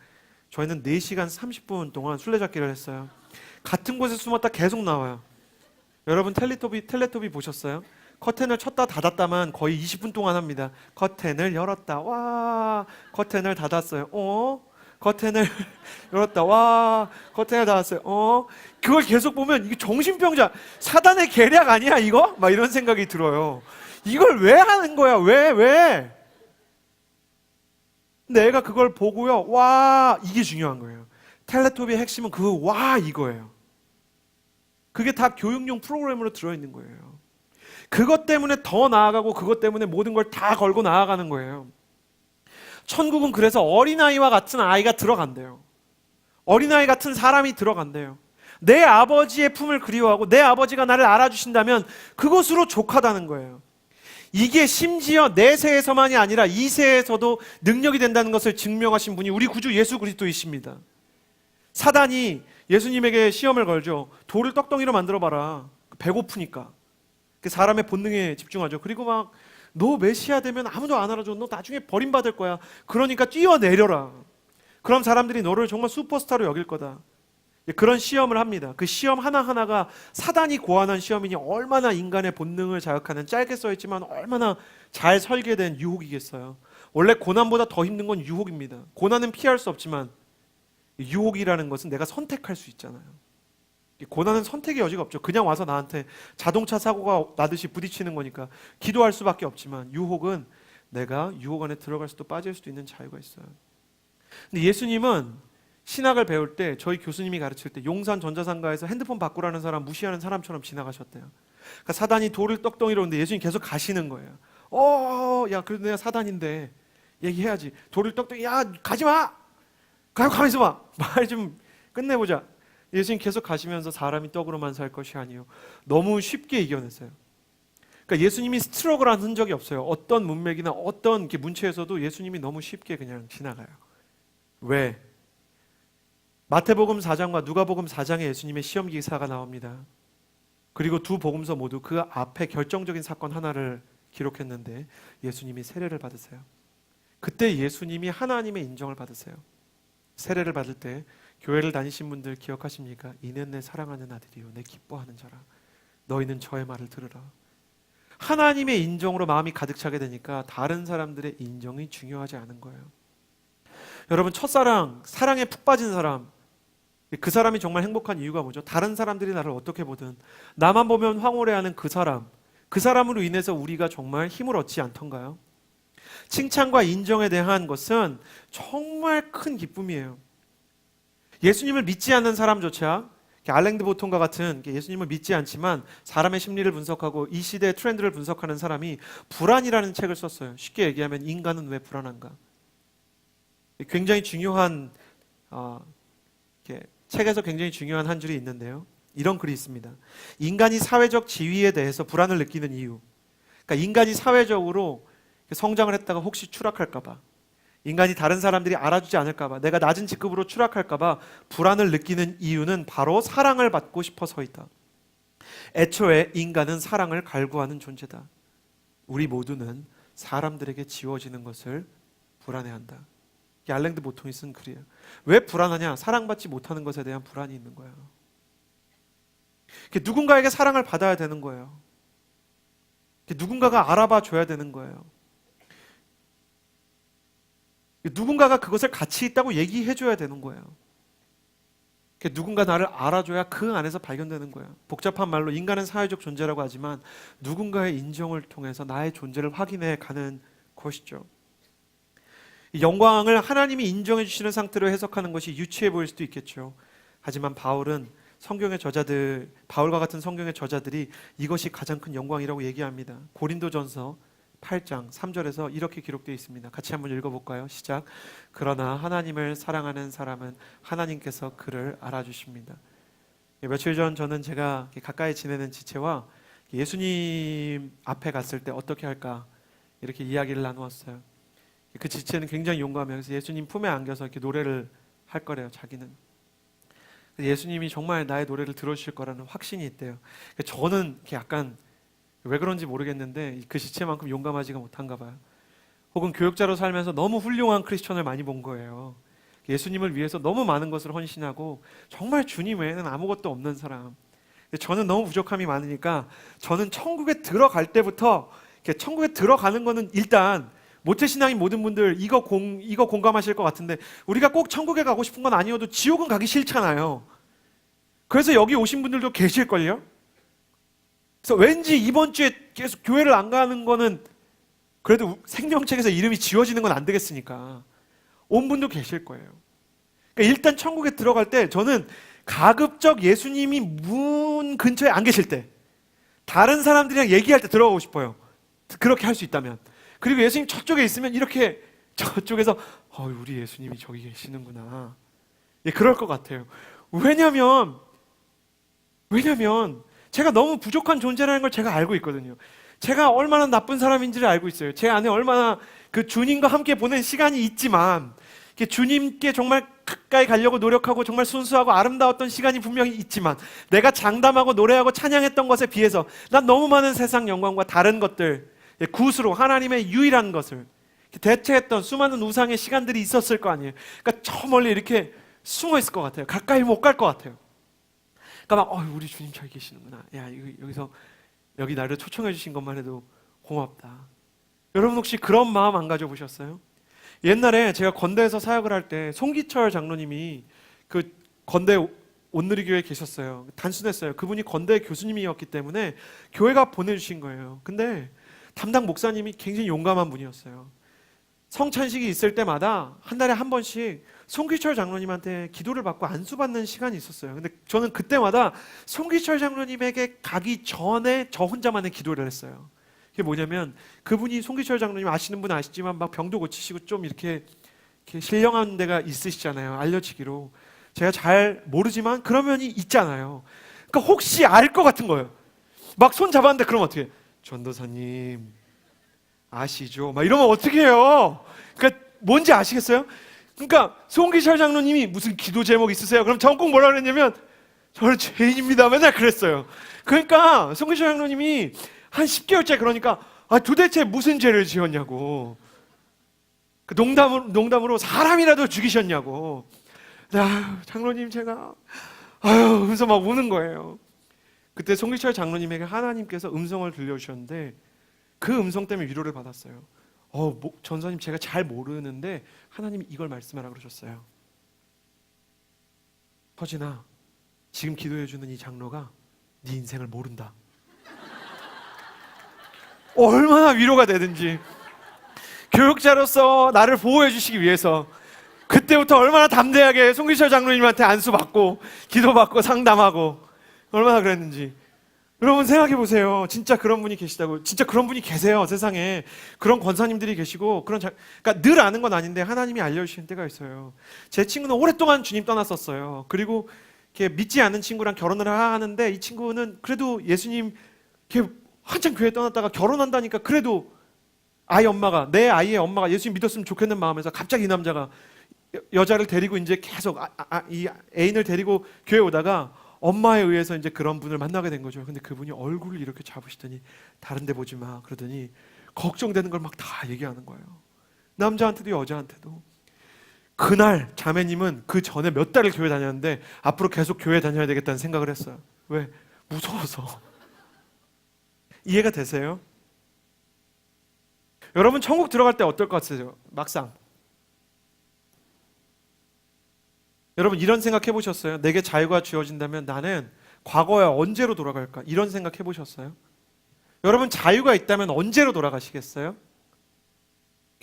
저희는 4시간 30분 동안 술래잡기를 했어요. 같은 곳에 숨었다 계속 나와요. 여러분 텔레토비 보셨어요? 커튼을 쳤다 닫았다만 거의 20분 동안 합니다. 커튼을 열었다. 와, 커튼을 닫았어요. 커튼을 열었다. 와, 커튼을 닫았어요. 그걸 계속 보면 이게 정신병자, 사단의 계략 아니야 이거? 막 이런 생각이 들어요. 이걸 왜 하는 거야? 왜? 근데 애가 그걸 보고요. 와, 이게 중요한 거예요. 텔레토비의 핵심은 그 와 이거예요. 그게 다 교육용 프로그램으로 들어있는 거예요. 그것 때문에 더 나아가고 그것 때문에 모든 걸 다 걸고 나아가는 거예요. 천국은 그래서 어린아이와 같은 아이가 들어간대요. 어린아이 같은 사람이 들어간대요. 내 아버지의 품을 그리워하고 내 아버지가 나를 알아주신다면 그것으로 족하다는 거예요. 이게 심지어 내 세에서만이 아니라 이 세에서도 능력이 된다는 것을 증명하신 분이 우리 구주 예수 그리스도이십니다. 사단이 예수님에게 시험을 걸죠. 돌을 떡덩이로 만들어봐라. 배고프니까. 사람의 본능에 집중하죠. 그리고 막 너 메시아 되면 아무도 안 알아줘. 너 나중에 버림받을 거야. 그러니까 뛰어내려라. 그럼 사람들이 너를 정말 슈퍼스타로 여길 거다. 그런 시험을 합니다. 그 시험 하나하나가 사단이 고안한 시험이니 얼마나 인간의 본능을 자극하는, 짧게 써있지만 얼마나 잘 설계된 유혹이겠어요. 원래 고난보다 더 힘든 건 유혹입니다. 고난은 피할 수 없지만 유혹이라는 것은 내가 선택할 수 있잖아요. 고난은 선택의 여지가 없죠. 그냥 와서 나한테 자동차 사고가 나듯이 부딪히는 거니까 기도할 수밖에 없지만, 유혹은 내가 유혹 안에 들어갈 수도 빠질 수도 있는 자유가 있어요. 근데 예수님은 신학을 배울 때, 저희 교수님이 가르칠 때 용산 전자상가에서 핸드폰 바꾸라는 사람 무시하는 사람처럼 지나가셨대요. 그러니까 사단이 돌을 떡덩이로 오는데 예수님 계속 가시는 거예요. 야, 그래도 내가 사단인데 얘기해야지. 돌을 떡덩이, 야, 가지마! 가만히 있어봐! 말 좀 끝내보자. 예수님 계속 가시면서 사람이 떡으로만 살 것이 아니요, 너무 쉽게 이겨냈어요. 그러니까 예수님이 스트러글한 흔적이 없어요. 어떤 문맥이나 어떤 문체에서도 예수님이 너무 쉽게 그냥 지나가요. 왜? 마태복음 4장과 누가복음 4장에 예수님의 시험 기사가 나옵니다. 그리고 두 복음서 모두 그 앞에 결정적인 사건 하나를 기록했는데 예수님이 세례를 받으세요. 그때 예수님이 하나님의 인정을 받으세요. 세례를 받을 때 교회를 다니신 분들 기억하십니까? 이는 내 사랑하는 아들이요 내 기뻐하는 자라. 너희는 저의 말을 들으라. 하나님의 인정으로 마음이 가득 차게 되니까 다른 사람들의 인정이 중요하지 않은 거예요. 여러분, 첫사랑, 사랑에 푹 빠진 사람, 그 사람이 정말 행복한 이유가 뭐죠? 다른 사람들이 나를 어떻게 보든 나만 보면 황홀해하는 그 사람으로 인해서 우리가 정말 힘을 얻지 않던가요? 칭찬과 인정에 대한 것은 정말 큰 기쁨이에요. 예수님을 믿지 않는 사람조차, 알랭드 보통과 같은 예수님을 믿지 않지만 사람의 심리를 분석하고 이 시대의 트렌드를 분석하는 사람이 불안이라는 책을 썼어요. 쉽게 얘기하면 인간은 왜 불안한가? 굉장히 중요한 책에서 굉장히 중요한 한 줄이 있는데요. 이런 글이 있습니다. 인간이 사회적 지위에 대해서 불안을 느끼는 이유. 그러니까 인간이 사회적으로 성장을 했다가 혹시 추락할까봐, 인간이 다른 사람들이 알아주지 않을까봐, 내가 낮은 직급으로 추락할까봐 불안을 느끼는 이유는 바로 사랑을 받고 싶어서이다. 애초에 인간은 사랑을 갈구하는 존재다. 우리 모두는 사람들에게 지워지는 것을 불안해한다. 이게 알랭드 보통이 쓴 글이에요. 왜 불안하냐? 사랑받지 못하는 것에 대한 불안이 있는 거예요. 누군가에게 사랑을 받아야 되는 거예요. 누군가가 알아봐 줘야 되는 거예요. 누군가가 그것을 가치 있다고 얘기해 줘야 되는 거예요. 누군가 나를 알아줘야 그 안에서 발견되는 거예요. 복잡한 말로 인간은 사회적 존재라고 하지만 누군가의 인정을 통해서 나의 존재를 확인해 가는 것이죠. 영광을 하나님이 인정해 주시는 상태로 해석하는 것이 유치해 보일 수도 있겠죠. 하지만 바울은 성경의 저자들, 바울과 같은 성경의 저자들이 이것이 가장 큰 영광이라고 얘기합니다. 고린도전서 8장 3절에서 이렇게 기록되어 있습니다. 같이 한번 읽어볼까요? 시작. 그러나 하나님을 사랑하는 사람은 하나님께서 그를 알아주십니다. 며칠 전 저는 제가 가까이 지내는 지체와 예수님 앞에 갔을 때 어떻게 할까 이렇게 이야기를 나누었어요. 그 지체는 굉장히 용감해요. 그래서 예수님 품에 안겨서 이렇게 노래를 할 거래요. 자기는. 예수님이 정말 나의 노래를 들어주실 거라는 확신이 있대요. 저는 약간 왜 그런지 모르겠는데 그 지체만큼 용감하지가 못한가 봐요. 혹은 교육자로 살면서 너무 훌륭한 크리스천을 많이 본 거예요. 예수님을 위해서 너무 많은 것을 헌신하고 정말 주님 외에는 아무것도 없는 사람. 저는 너무 부족함이 많으니까 저는 천국에 들어갈 때부터 천국에 들어가는 거는 일단 모태신앙인 모든 분들 이거 공감하실 것 같은데 우리가 꼭 천국에 가고 싶은 건 아니어도 지옥은 가기 싫잖아요. 그래서 여기 오신 분들도 계실걸요? 그래서 왠지 이번 주에 계속 교회를 안 가는 거는 그래도 생명책에서 이름이 지워지는 건 안 되겠으니까 온 분도 계실 거예요. 그러니까 일단 천국에 들어갈 때 저는 가급적 예수님이 문 근처에 안 계실 때 다른 사람들이랑 얘기할 때 들어가고 싶어요. 그렇게 할 수 있다면. 그리고 예수님 저쪽에 있으면 이렇게 저쪽에서 우리 예수님이 저기 계시는구나. 예, 그럴 것 같아요. 왜냐면 제가 너무 부족한 존재라는 걸 제가 알고 있거든요. 제가 얼마나 나쁜 사람인지를 알고 있어요. 제 안에 얼마나 그 주님과 함께 보낸 시간이 있지만 주님께 정말 가까이 가려고 노력하고 정말 순수하고 아름다웠던 시간이 분명히 있지만 내가 장담하고 노래하고 찬양했던 것에 비해서 난 너무 많은 세상 영광과 다른 것들, 굿으로 하나님의 유일한 것을 대체했던 수많은 우상의 시간들이 있었을 거 아니에요. 그러니까 저 멀리 이렇게 숨어 있을 것 같아요. 가까이 못 갈 것 같아요. 그러니까 막 우리 주님 저기 계시는구나. 야, 여기서 여기 나를 초청해 주신 것만 해도 고맙다. 여러분 혹시 그런 마음 안 가져보셨어요? 옛날에 제가 건대에서 사역을 할 때 송기철 장로님이 그 건대 온누리교회에 계셨어요. 단순했어요. 그분이 건대 교수님이었기 때문에 교회가 보내주신 거예요. 근데 담당 목사님이 굉장히 용감한 분이었어요. 성찬식이 있을 때마다 한 달에 한 번씩 송기철 장로님한테 기도를 받고 안수받는 시간이 있었어요. 근데 저는 그때마다 송기철 장로님에게 가기 전에 저 혼자만의 기도를 했어요. 그게 뭐냐면 그분이 송기철 장로님 아시는 분 아시지만 막 병도 고치시고 좀 이렇게 신령한 데가 있으시잖아요. 알려지기로. 제가 잘 모르지만 그런 면이 있잖아요. 그러니까 혹시 알 것 같은 거예요. 막 손 잡았는데 그러면 어떻게 해요? 전도사님 아시죠? 막 이러면 어떻게 해요? 그러니까 뭔지 아시겠어요? 그러니까 송기철 장로님이 무슨 기도 제목 있으세요? 그럼 전 꼭 뭐라 그랬냐면 저는 죄인입니다. 맨날 그랬어요. 그러니까 송기철 장로님이 한 10개월째 그러니까 도대체 무슨 죄를 지었냐고. 농담으로 사람이라도 죽이셨냐고. 장로님 제가 하면서 막 우는 거예요. 그때 송기철 장로님에게 하나님께서 음성을 들려주셨는데 그 음성 때문에 위로를 받았어요. 전사님 제가 잘 모르는데 하나님이 이걸 말씀하라 그러셨어요. 서진아, 지금 기도해주는 이 장로가 네 인생을 모른다. 얼마나 위로가 되든지. 교육자로서 나를 보호해 주시기 위해서 그때부터 얼마나 담대하게 송기철 장로님한테 안수받고 기도받고 상담하고 얼마나 그랬는지. 여러분 생각해 보세요. 진짜 그런 분이 계시다고. 진짜 그런 분이 계세요. 세상에. 그런 권사님들이 계시고 그러니까 늘 아는 건 아닌데 하나님이 알려주시는 때가 있어요. 제 친구는 오랫동안 주님 떠났었어요. 그리고 이렇게 믿지 않는 친구랑 결혼을 하는데 이 친구는 그래도 예수님 이렇게 한참 교회 떠났다가 결혼한다니까 그래도 내 아이의 엄마가 예수님 믿었으면 좋겠는 마음에서 갑자기 이 남자가 여자를 데리고 이제 계속 이 애인을 데리고 교회 오다가 엄마에 의해서 이제 그런 분을 만나게 된 거죠. 근데 그분이 얼굴을 이렇게 잡으시더니 다른 데 보지 마 그러더니 걱정되는 걸 막 다 얘기하는 거예요. 남자한테도 여자한테도. 그날 자매님은 그 전에 몇 달을 교회 다녔는데 앞으로 계속 교회 다녀야 되겠다는 생각을 했어요. 왜? 무서워서. 이해가 되세요? 여러분 천국 들어갈 때 어떨 것 같으세요? 막상 여러분 이런 생각 해보셨어요? 내게 자유가 주어진다면 나는 과거에 언제로 돌아갈까? 이런 생각 해보셨어요? 여러분 자유가 있다면 언제로 돌아가시겠어요?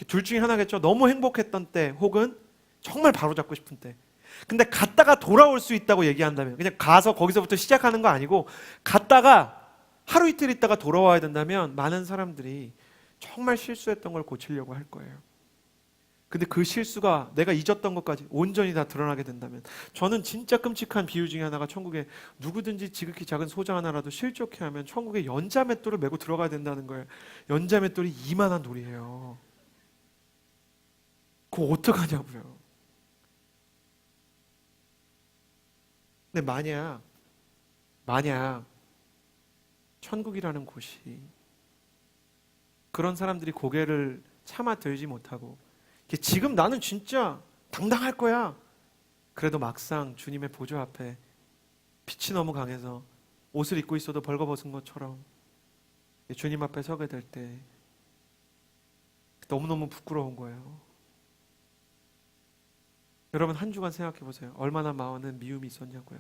둘 중에 하나겠죠. 너무 행복했던 때 혹은 정말 바로잡고 싶은 때. 근데 갔다가 돌아올 수 있다고 얘기한다면 그냥 가서 거기서부터 시작하는 거 아니고 갔다가 하루 이틀 있다가 돌아와야 된다면 많은 사람들이 정말 실수했던 걸 고치려고 할 거예요. 근데 그 실수가 내가 잊었던 것까지 온전히 다 드러나게 된다면 저는 진짜 끔찍한 비유 중에 하나가 천국에 누구든지 지극히 작은 소자 하나라도 실족해 하면 천국에 연자맷돌을 메고 들어가야 된다는 거예요. 연자맷돌이 이만한 돌이에요. 그거 어떡하냐고요. 근데 만약 천국이라는 곳이 그런 사람들이 고개를 차마 들지 못하고 지금 나는 진짜 당당할 거야. 그래도 막상 주님의 보좌 앞에 빛이 너무 강해서 옷을 입고 있어도 벌거벗은 것처럼 주님 앞에 서게 될 때 너무너무 부끄러운 거예요. 여러분 한 주간 생각해 보세요. 얼마나 많은 미움이 있었냐고요.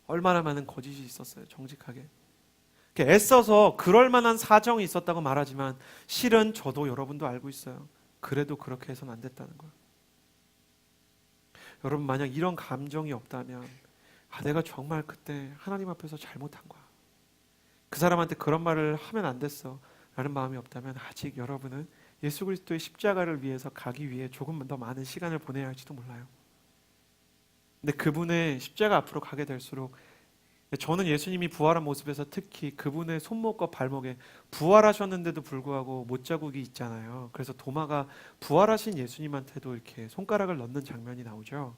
얼마나 많은 거짓이 있었어요. 정직하게. 애써서 그럴 만한 사정이 있었다고 말하지만 실은 저도 여러분도 알고 있어요. 그래도 그렇게 해서는 안 됐다는 거예요. 여러분 만약 이런 감정이 없다면 내가 정말 그때 하나님 앞에서 잘못한 거야. 그 사람한테 그런 말을 하면 안 됐어 라는 마음이 없다면 아직 여러분은 예수 그리스도의 십자가를 위해서 가기 위해 조금 더 많은 시간을 보내야 할지도 몰라요. 근데 그분의 십자가 앞으로 가게 될수록 저는 예수님이 부활한 모습에서 특히 그분의 손목과 발목에 부활하셨는데도 불구하고 못자국이 있잖아요. 그래서 도마가 부활하신 예수님한테도 이렇게 손가락을 넣는 장면이 나오죠.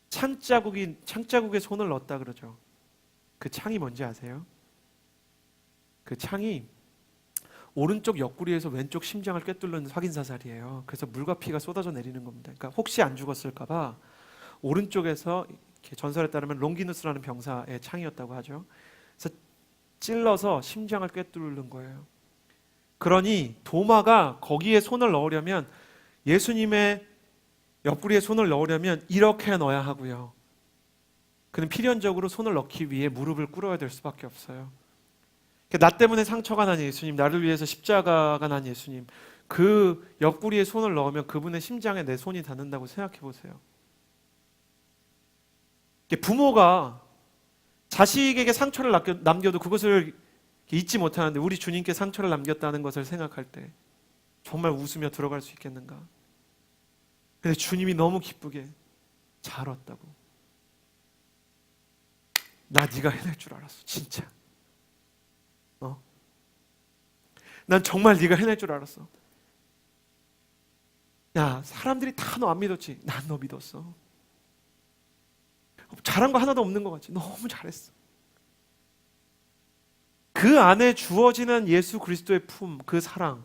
창자국에 손을 넣었다 그러죠. 그 창이 뭔지 아세요? 그 창이 오른쪽 옆구리에서 왼쪽 심장을 꿰뚫는 확인사살이에요. 그래서 물과 피가 쏟아져 내리는 겁니다. 그러니까 혹시 안 죽었을까 봐 오른쪽에서 전설에 따르면 롱기누스라는 병사의 창이었다고 하죠. 그래서 찔러서 심장을 꿰뚫는 거예요. 그러니 도마가 거기에 손을 넣으려면 예수님의 옆구리에 손을 넣으려면 이렇게 넣어야 하고요. 그는 필연적으로 손을 넣기 위해 무릎을 꿇어야 될 수밖에 없어요. 나 때문에 상처가 난 예수님, 나를 위해서 십자가가 난 예수님, 그 옆구리에 손을 넣으면 그분의 심장에 내 손이 닿는다고 생각해 보세요. 부모가 자식에게 상처를 남겨도 그것을 잊지 못하는데 우리 주님께 상처를 남겼다는 것을 생각할 때 정말 웃으며 들어갈 수 있겠는가? 근데 주님이 너무 기쁘게 잘 왔다고. 나 네가 해낼 줄 알았어, 진짜. 난 정말 네가 해낼 줄 알았어. 야, 사람들이 다 너 안 믿었지? 난 너 믿었어. 잘한 거 하나도 없는 것 같지? 너무 잘했어. 그 안에 주어지는 예수 그리스도의 품, 그 사랑,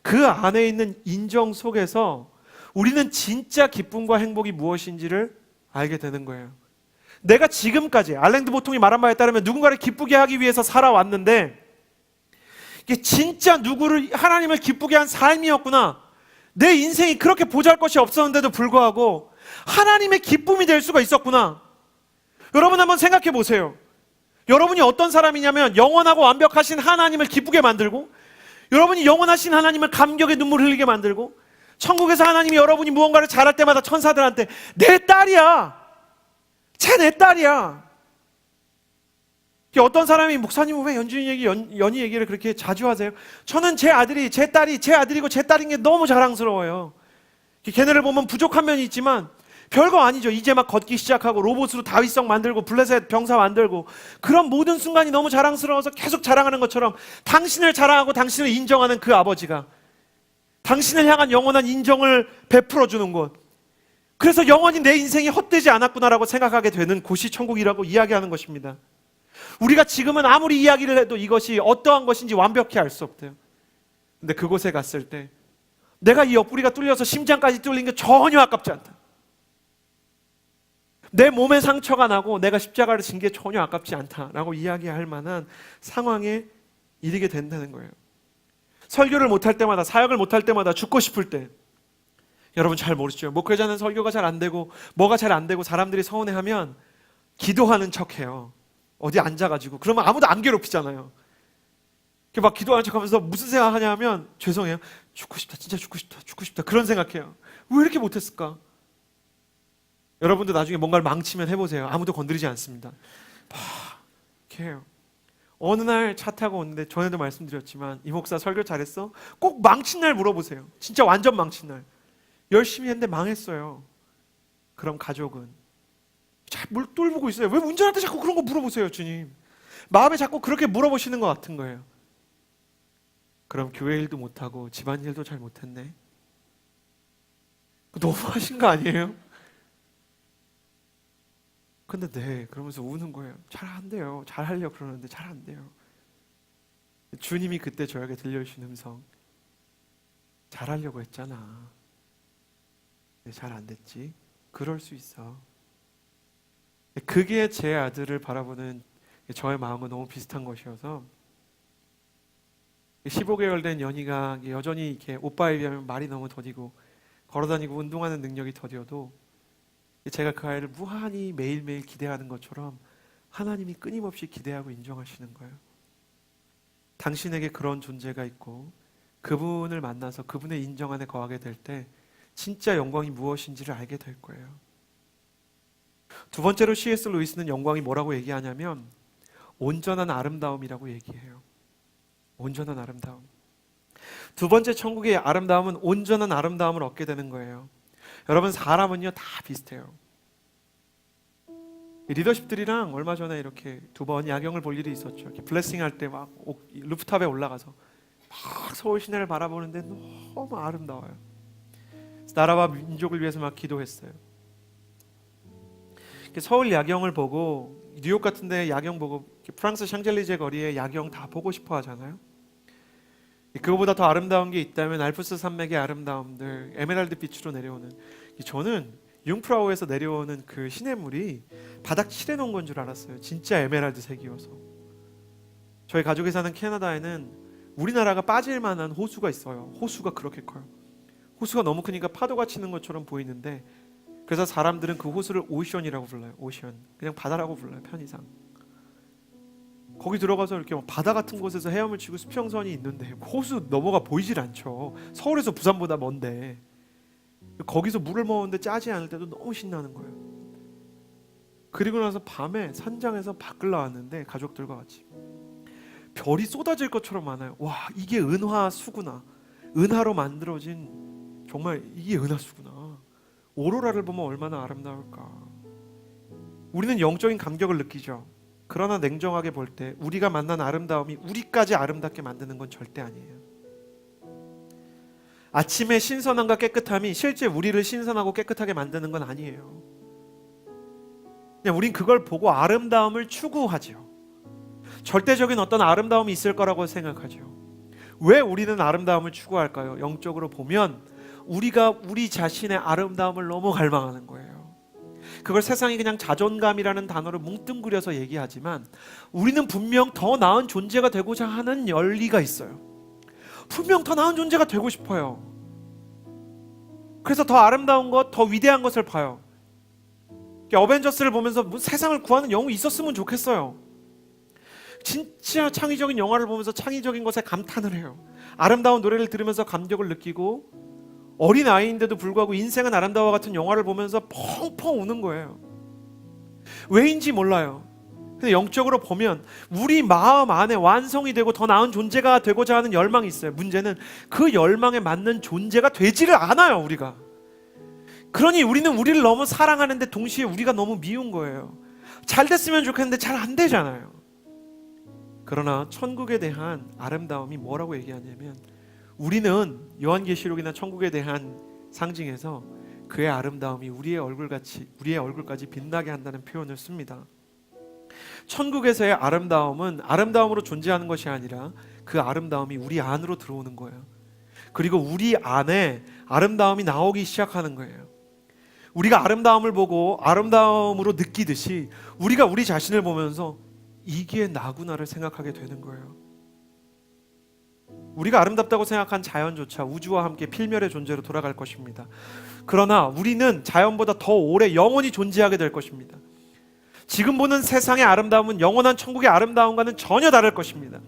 그 안에 있는 인정 속에서 우리는 진짜 기쁨과 행복이 무엇인지를 알게 되는 거예요. 내가 지금까지 알랭드 보통이 말한 바에 따르면 누군가를 기쁘게 하기 위해서 살아왔는데 이게 진짜 누구를 하나님을 기쁘게 한 삶이었구나. 내 인생이 그렇게 보잘것이 없었는데도 불구하고 하나님의 기쁨이 될 수가 있었구나. 여러분 한번 생각해 보세요. 여러분이 어떤 사람이냐면 영원하고 완벽하신 하나님을 기쁘게 만들고 여러분이 영원하신 하나님을 감격의 눈물 흘리게 만들고 천국에서 하나님이 여러분이 무언가를 잘할 때마다 천사들한테 내 딸이야. 쟤 내 딸이야. 어떤 사람이 목사님은 왜 연희 얘기를 그렇게 자주 하세요? 저는 제 아들이, 제 딸이 제 아들이고 제 딸인 게 너무 자랑스러워요. 걔네를 보면 부족한 면이 있지만 별거 아니죠. 이제 막 걷기 시작하고 로봇으로 다윗성 만들고 블레셋 병사 만들고 그런 모든 순간이 너무 자랑스러워서 계속 자랑하는 것처럼 당신을 자랑하고 당신을 인정하는 그 아버지가 당신을 향한 영원한 인정을 베풀어 주는 곳, 그래서 영원히 내 인생이 헛되지 않았구나라고 생각하게 되는 곳이 천국이라고 이야기하는 것입니다. 우리가 지금은 아무리 이야기를 해도 이것이 어떠한 것인지 완벽히 알 수 없대요. 근데 그곳에 갔을 때 내가 이 옆구리가 뚫려서 심장까지 뚫린 게 전혀 아깝지 않다. 내 몸에 상처가 나고 내가 십자가를 진 게 전혀 아깝지 않다라고 이야기할 만한 상황에 이르게 된다는 거예요. 설교를 못할 때마다, 사역을 못할 때마다, 죽고 싶을 때, 여러분 잘 모르시죠? 목회자는 설교가 잘 안 되고 뭐가 잘 안 되고 사람들이 서운해하면 기도하는 척해요. 어디 앉아가지고. 그러면 아무도 안 괴롭히잖아요. 막 기도하는 척하면서 무슨 생각하냐면, 죄송해요, 죽고 싶다, 진짜 죽고 싶다, 죽고 싶다, 그런 생각해요. 왜 이렇게 못했을까? 여러분도 나중에 뭔가를 망치면 해보세요. 아무도 건드리지 않습니다. 이렇게 해요. 어느 날 차 타고 오는데, 전에도 말씀드렸지만 이 목사 설교 잘했어? 꼭 망친 날 물어보세요. 진짜 완전 망친 날. 열심히 했는데 망했어요. 그럼 가족은 잘 뭘 똘보고 있어요. 왜 운전할 때 자꾸 그런 거 물어보세요, 주님? 마음에 자꾸 그렇게 물어보시는 것 같은 거예요. 그럼 교회 일도 못하고 집안 일도 잘 못했네. 너무하신 거 아니에요? 근데 네, 그러면서 우는 거예요. 잘 안 돼요. 잘 하려고 그러는데 잘 안 돼요. 주님이 그때 저에게 들려주신 음성, 잘 하려고 했잖아. 잘 안 됐지? 그럴 수 있어. 그게 제 아들을 바라보는 저의 마음은 너무 비슷한 것이어서, 15개월 된 연희가 여전히 이렇게 오빠에 비하면 말이 너무 더디고 걸어다니고 운동하는 능력이 더디어도 제가 그 아이를 무한히 매일매일 기대하는 것처럼 하나님이 끊임없이 기대하고 인정하시는 거예요. 당신에게 그런 존재가 있고 그분을 만나서 그분의 인정 안에 거하게 될 때 진짜 영광이 무엇인지를 알게 될 거예요. 두 번째로 C.S. 루이스는 영광이 뭐라고 얘기하냐면 온전한 아름다움이라고 얘기해요. 온전한 아름다움. 두 번째 천국의 아름다움은 온전한 아름다움을 얻게 되는 거예요. 여러분, 사람은요 다 비슷해요. 리더십들이랑 얼마 전에 이렇게 두 번 야경을 볼 일이 있었죠. 이렇게 블레싱 할 때 막 루프탑에 올라가서 막 서울 시내를 바라보는데 너무 아름다워요. 나라와 민족을 위해서 막 기도했어요. 서울 야경을 보고, 뉴욕 같은 데 야경 보고 프랑스 샹젤리제 거리에 야경 다 보고 싶어 하잖아요. 그거보다 더 아름다운 게 있다면 알프스 산맥의 아름다움들, 에메랄드 빛으로 내려오는, 저는 융프라우에서 내려오는 그 시냇물이 바닥 칠해놓은 건 줄 알았어요. 진짜 에메랄드 색이어서. 저희 가족이 사는 캐나다에는 우리나라가 빠질 만한 호수가 있어요. 호수가 그렇게 커요. 호수가 너무 크니까 파도가 치는 것처럼 보이는데, 그래서 사람들은 그 호수를 오션이라고 불러요. 오션. 그냥 바다라고 불러요, 편의상. 거기 들어가서 이렇게 바다 같은 곳에서 헤엄을 치고 수평선이 있는데 호수 너머가 보이질 않죠. 서울에서 부산보다 먼데. 거기서 물을 먹었는데 짜지 않을 때도 너무 신나는 거예요. 그리고 나서 밤에 산장에서 밖을 나왔는데 가족들과 같이 별이 쏟아질 것처럼 많아요. 와, 이게 은하수구나. 은하로 만들어진, 정말 이게 은하수구나. 오로라를 보면 얼마나 아름다울까. 우리는 영적인 감격을 느끼죠. 그러나 냉정하게 볼 때 우리가 만난 아름다움이 우리까지 아름답게 만드는 건 절대 아니에요. 아침의 신선함과 깨끗함이 실제 우리를 신선하고 깨끗하게 만드는 건 아니에요. 그냥 우린 그걸 보고 아름다움을 추구하죠. 절대적인 어떤 아름다움이 있을 거라고 생각하죠. 왜 우리는 아름다움을 추구할까요? 영적으로 보면 우리가 우리 자신의 아름다움을 너무 갈망하는 거예요. 그걸 세상이 그냥 자존감이라는 단어로 뭉뚱그려서 얘기하지만 우리는 분명 더 나은 존재가 되고자 하는 열기가 있어요. 분명 더 나은 존재가 되고 싶어요. 그래서 더 아름다운 것, 더 위대한 것을 봐요. 어벤져스를 보면서 세상을 구하는 영웅이 있었으면 좋겠어요. 진짜 창의적인 영화를 보면서 창의적인 것에 감탄을 해요. 아름다운 노래를 들으면서 감격을 느끼고, 어린 아이인데도 불구하고 인생은 아름다워 같은 영화를 보면서 펑펑 우는 거예요. 왜인지 몰라요. 근데 영적으로 보면 우리 마음 안에 완성이 되고 더 나은 존재가 되고자 하는 열망이 있어요. 문제는 그 열망에 맞는 존재가 되지를 않아요, 우리가. 그러니 우리는 우리를 너무 사랑하는데 동시에 우리가 너무 미운 거예요. 잘 됐으면 좋겠는데 잘 안 되잖아요. 그러나 천국에 대한 아름다움이 뭐라고 얘기하냐면, 우리는 요한계시록이나 천국에 대한 상징에서 그의 아름다움이 우리의 얼굴까지 빛나게 한다는 표현을 씁니다. 천국에서의 아름다움은 아름다움으로 존재하는 것이 아니라 그 아름다움이 우리 안으로 들어오는 거예요. 그리고 우리 안에 아름다움이 나오기 시작하는 거예요. 우리가 아름다움을 보고 아름다움으로 느끼듯이 우리가 우리 자신을 보면서 이게 나구나를 생각하게 되는 거예요. 우리가 아름답다고 생각한 자연조차 우주와 함께 필멸의 존재로 돌아갈 것입니다. 그러나 우리는 자연보다 더 오래 영원히 존재하게 될 것입니다. 지금 보는 세상의 아름다움은 영원한 천국의 아름다움과는 전혀 다를 것입니다.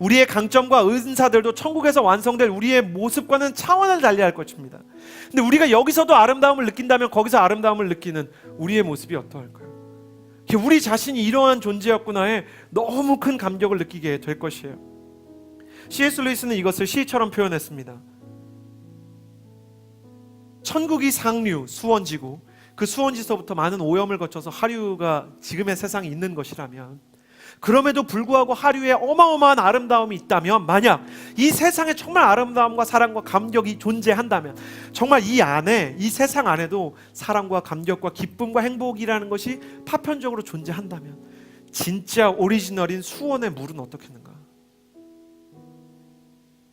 우리의 강점과 은사들도 천국에서 완성될 우리의 모습과는 차원을 달리할 것입니다. 근데 우리가 여기서도 아름다움을 느낀다면 거기서 아름다움을 느끼는 우리의 모습이 어떠할까요? 우리 자신이 이러한 존재였구나에 너무 큰 감격을 느끼게 될 것이에요. C.S. 루이스는 이것을 시처럼 표현했습니다. 천국이 상류, 수원지고 그 수원지서부터 많은 오염을 거쳐서 하류가 지금의 세상에 있는 것이라면, 그럼에도 불구하고 하류에 어마어마한 아름다움이 있다면, 만약 이 세상에 정말 아름다움과 사랑과 감격이 존재한다면, 정말 이 안에, 이 세상 안에도 사랑과 감격과 기쁨과 행복이라는 것이 파편적으로 존재한다면, 진짜 오리지널인 수원의 물은 어떻겠는가?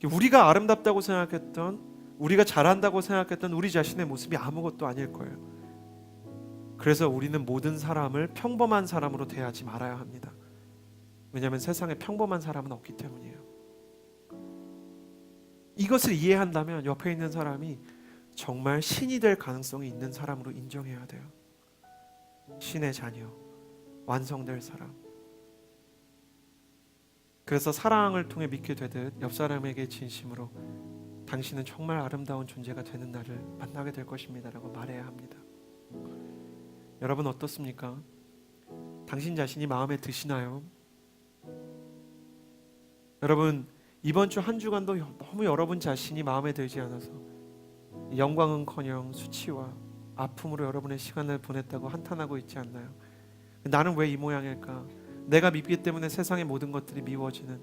우리가 아름답다고 생각했던, 우리가 잘한다고 생각했던 우리 자신의 모습이 아무것도 아닐 거예요. 그래서 우리는 모든 사람을 평범한 사람으로 대하지 말아야 합니다. 왜냐하면 세상에 평범한 사람은 없기 때문이에요. 이것을 이해한다면 옆에 있는 사람이 정말 신이 될 가능성이 있는 사람으로 인정해야 돼요. 신의 자녀, 완성될 사람. 그래서 사랑을 통해 믿게 되듯 옆 사람에게 진심으로 당신은 정말 아름다운 존재가 되는 날을 만나게 될 것입니다 라고 말해야 합니다. 여러분 어떻습니까? 당신 자신이 마음에 드시나요? 여러분 이번 주 한 주간도 너무 여러분 자신이 마음에 들지 않아서 영광은커녕 수치와 아픔으로 여러분의 시간을 보냈다고 한탄하고 있지 않나요? 나는 왜 이 모양일까? 내가 밉기 때문에 세상의 모든 것들이 미워지는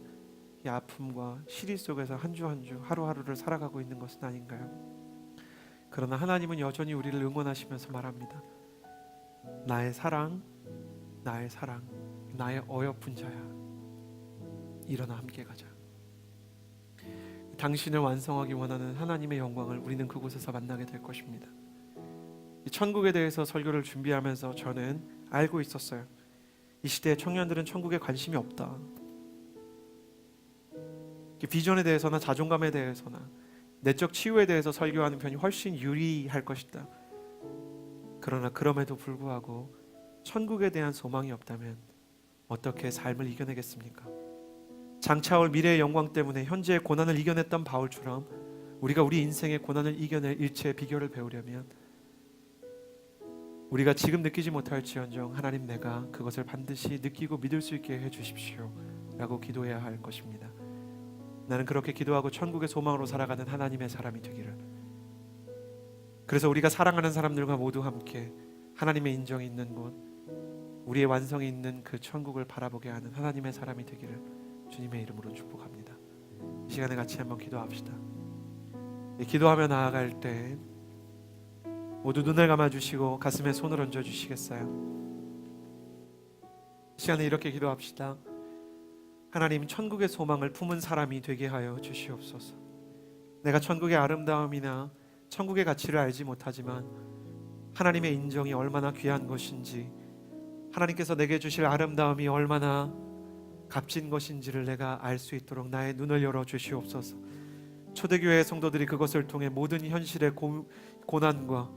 이 아픔과 시리 속에서 한 주 한 주 하루하루를 살아가고 있는 것은 아닌가요? 그러나 하나님은 여전히 우리를 응원하시면서 말합니다. 나의 사랑, 나의 사랑, 나의 어여쁜 자야, 일어나 함께 가자. 당신을 완성하기 원하는 하나님의 영광을 우리는 그곳에서 만나게 될 것입니다. 이 천국에 대해서 설교를 준비하면서 저는 알고 있었어요. 이 시대의 청년들은 천국에 관심이 없다. 비전에 대해서나 자존감에 대해서나 내적 치유에 대해서 설교하는 편이 훨씬 유리할 것이다. 그러나 그럼에도 불구하고 천국에 대한 소망이 없다면 어떻게 삶을 이겨내겠습니까? 장차올 미래의 영광 때문에 현재의 고난을 이겨냈던 바울처럼 우리가 우리 인생의 고난을 이겨낼 일체의 비결을 배우려면 우리가 지금 느끼지 못할지언정 하나님 내가 그것을 반드시 느끼고 믿을 수 있게 해주십시오 라고 기도해야 할 것입니다. 나는 그렇게 기도하고 천국의 소망으로 살아가는 하나님의 사람이 되기를. 그래서 우리가 사랑하는 사람들과 모두 함께 하나님의 인정이 있는 곳, 우리의 완성이 있는 그 천국을 바라보게 하는 하나님의 사람이 되기를 주님의 이름으로 축복합니다. 이 시간에 같이 한번 기도합시다. 기도하며 나아갈 때 모두 눈을 감아주시고 가슴에 손을 얹어주시겠어요? 이 시간에 이렇게 기도합시다. 하나님, 천국의 소망을 품은 사람이 되게 하여 주시옵소서. 내가 천국의 아름다움이나 천국의 가치를 알지 못하지만 하나님의 인정이 얼마나 귀한 것인지, 하나님께서 내게 주실 아름다움이 얼마나 값진 것인지를 내가 알 수 있도록 나의 눈을 열어 주시옵소서. 초대교회 성도들이 그것을 통해 모든 현실의 고난과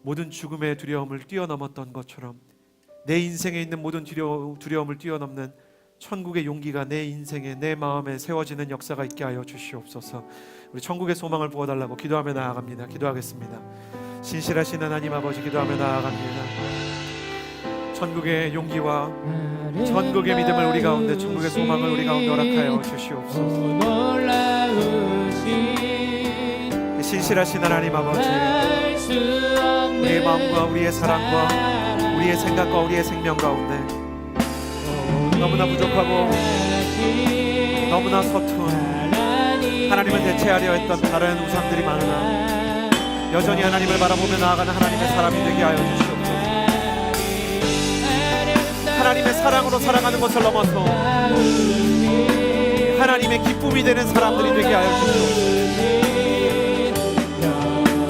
모든 죽음의 두려움을 뛰어넘었던 것처럼 내 인생에 있는 모든 두려움을 뛰어넘는 천국의 용기가 내 인생에, 내 마음에 세워지는 역사가 있게 하여 주시옵소서. 우리 천국의 소망을 부어달라고 기도하며 나아갑니다. 기도하겠습니다. 신실하신 하나님 아버지, 기도하며 나아갑니다. 전국의 용기와 전국의 믿음을 우리 가운데, 천국의 소망을 우리 가운데 허락하여 주시옵소서. 신실하신 하나님 아버지, 우리의 마음과 우리의 사랑과 우리의 생각과 우리의 생명 가운데 너무나 부족하고 너무나 서툰 하나님을 대체하려 했던 다른 우상들이 많으나 여전히 하나님을 바라보며 나아가는 하나님의 사람이 되게 하여 주시옵소서. 하나님의 사랑으로 살아가는 것을 넘어서 하나님의 기쁨이 되는 사람들이 되게 하여 주시옵소서.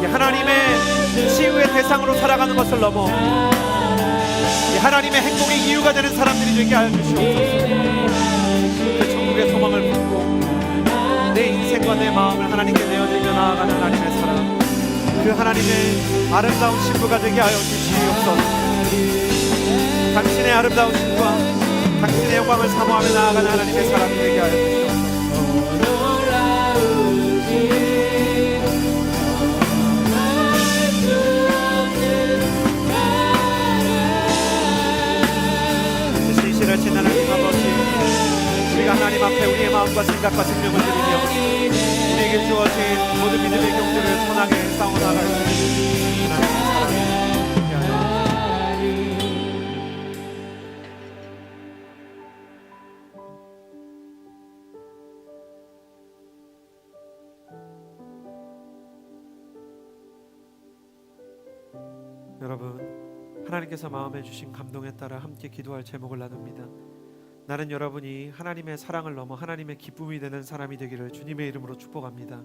하나님의 치유의 대상으로 살아가는 것을 넘어 하나님의 행복의 이유가 되는 사람들이 되게 하여 주시옵소서. 그 천국의 소망을 품고 내 인생과 내 마음을 하나님께 내어드리며 나아가는 하나님의 사랑, 그 하나님의 아름다운 신부가 되게 하여 주시옵소서. 당신의 아름다운 신과 당신의 영광을 사모하며 나아가는 하나님의 사랑이 되게 하여 주시옵소서. 신실하신 하나님 아버지, 우리가 하나님 앞에 우리의 마음과 생각과 생명을 드리며 우리에게 주어진 모든 믿음의 경주를 선하게 싸워나갈 수 있는 하나님의 사랑을 함께 하여 주옵소서. 여러분, 하나님께서 마음에 주신 감동에 따라 함께 기도할 제목을 나눕니다. 나는 여러분이 하나님의 사랑을 넘어 하나님의 기쁨이 되는 사람이 되기를 주님의 이름으로 축복합니다.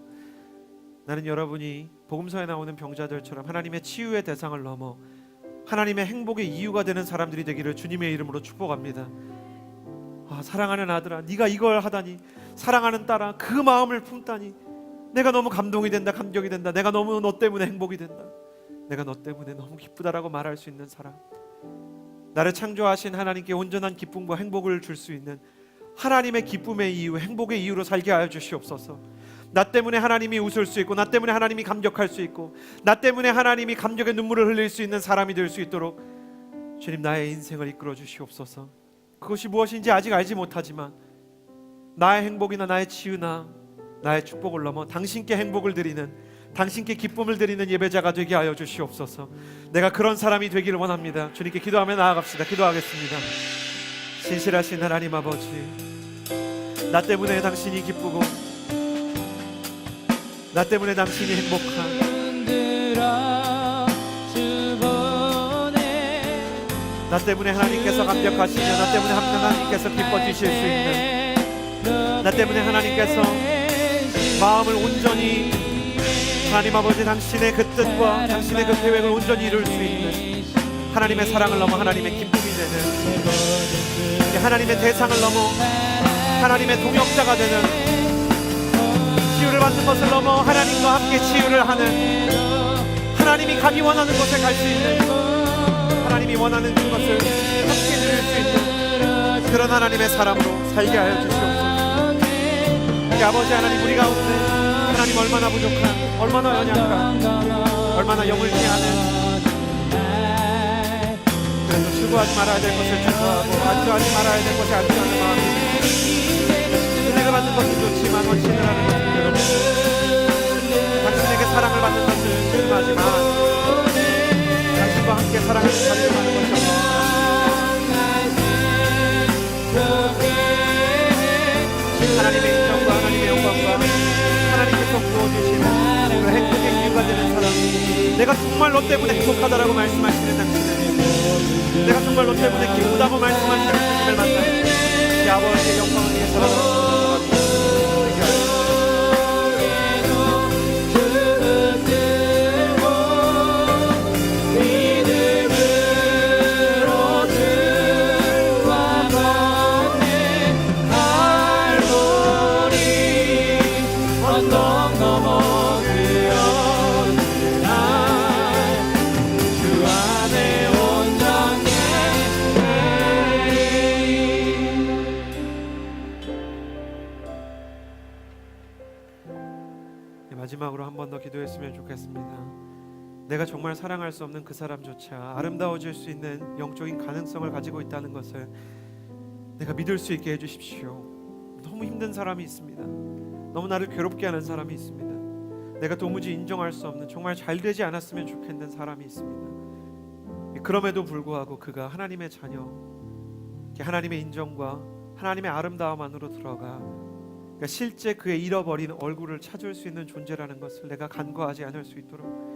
나는 여러분이 복음서에 나오는 병자들처럼 하나님의 치유의 대상을 넘어 하나님의 행복의 이유가 되는 사람들이 되기를 주님의 이름으로 축복합니다. 사랑하는 아들아, 네가 이걸 하다니, 사랑하는 딸아, 그 마음을 품다니 내가 너무 감동이 된다, 감격이 된다, 내가 너무 너 때문에 행복이 된다, 내가 너 때문에 너무 기쁘다라고 말할 수 있는 사람, 나를 창조하신 하나님께 온전한 기쁨과 행복을 줄 수 있는 하나님의 기쁨의 이유, 행복의 이유로 살게 하여 주시옵소서. 나 때문에 하나님이 웃을 수 있고, 나 때문에 하나님이 감격할 수 있고, 나 때문에 하나님이 감격의 눈물을 흘릴 수 있는 사람이 될 수 있도록 주님, 나의 인생을 이끌어 주시옵소서. 그것이 무엇인지 아직 알지 못하지만 나의 행복이나 나의 치유나 나의 축복을 넘어 당신께 행복을 드리는, 당신께 기쁨을 드리는 예배자가 되게 하여 주시옵소서. 내가 그런 사람이 되기를 원합니다. 주님께 기도하며 나아갑시다. 기도하겠습니다. 신실하신 하나님 아버지, 나 때문에 당신이 기쁘고 나 때문에 당신이 행복한, 나 때문에 하나님께서 감격하시며 나 때문에 하나님께서 기뻐지실 수 있는, 나 때문에 하나님께서 마음을 온전히 하나님 아버지 당신의 그 뜻과 당신의 그 계획을 온전히 이룰 수 있는 하나님의 사랑을 넘어 하나님의 기쁨이 되는, 하나님의 대상을 넘어 하나님의 동역자가 되는, 치유를 받는 것을 넘어 하나님과 함께 치유를 하는, 하나님이 가기 원하는 곳에 갈 수 있는, 하나님이 원하는 것을 함께 누릴 수 있는 그런 하나님의 사람으로 살게 하여 주시옵소서. 우리 아버지 하나님, 우리 가운데 하나님 얼마나 부족한, 얼마나 연약한, 얼마나 영을 피하는, 그래서 추구하지 말아야 될 것을 추구하고 안주하지 말아야 될 것을 안주하는 마음이, 은혜가 받는 것은 좋지만 헌신을 하는 것은 괴롭고, 당신에게 사랑을 받는 것은 궁금하지만 당신과 함께 사랑을 가지고 가는 것이 없습니다. 하나님의 인정과 하나님의 영광과 하나님께서 부어주시는 그 행복의 이유가 되는 사람, 내가 정말 너 때문에 행복하다라고 말씀하시는 당신을, 내가 정말 너 때문에 기쁘다고 말씀하시는 주님을 만나는 이 아버지의 영광을 위해서라도 마지막으로 한 번 더 기도했으면 좋겠습니다. 내가 정말 사랑할 수 없는 그 사람조차 아름다워질 수 있는 영적인 가능성을 가지고 있다는 것을 내가 믿을 수 있게 해주십시오. 너무 힘든 사람이 있습니다. 너무 나를 괴롭게 하는 사람이 있습니다. 내가 도무지 인정할 수 없는 정말 잘 되지 않았으면 좋겠는 사람이 있습니다. 그럼에도 불구하고 그가 하나님의 자녀, 하나님의 인정과 하나님의 아름다움 안으로 들어가 그러니까 실제 그의 잃어버린 얼굴을 찾을 수 있는 존재라는 것을 내가 간과하지 않을 수 있도록,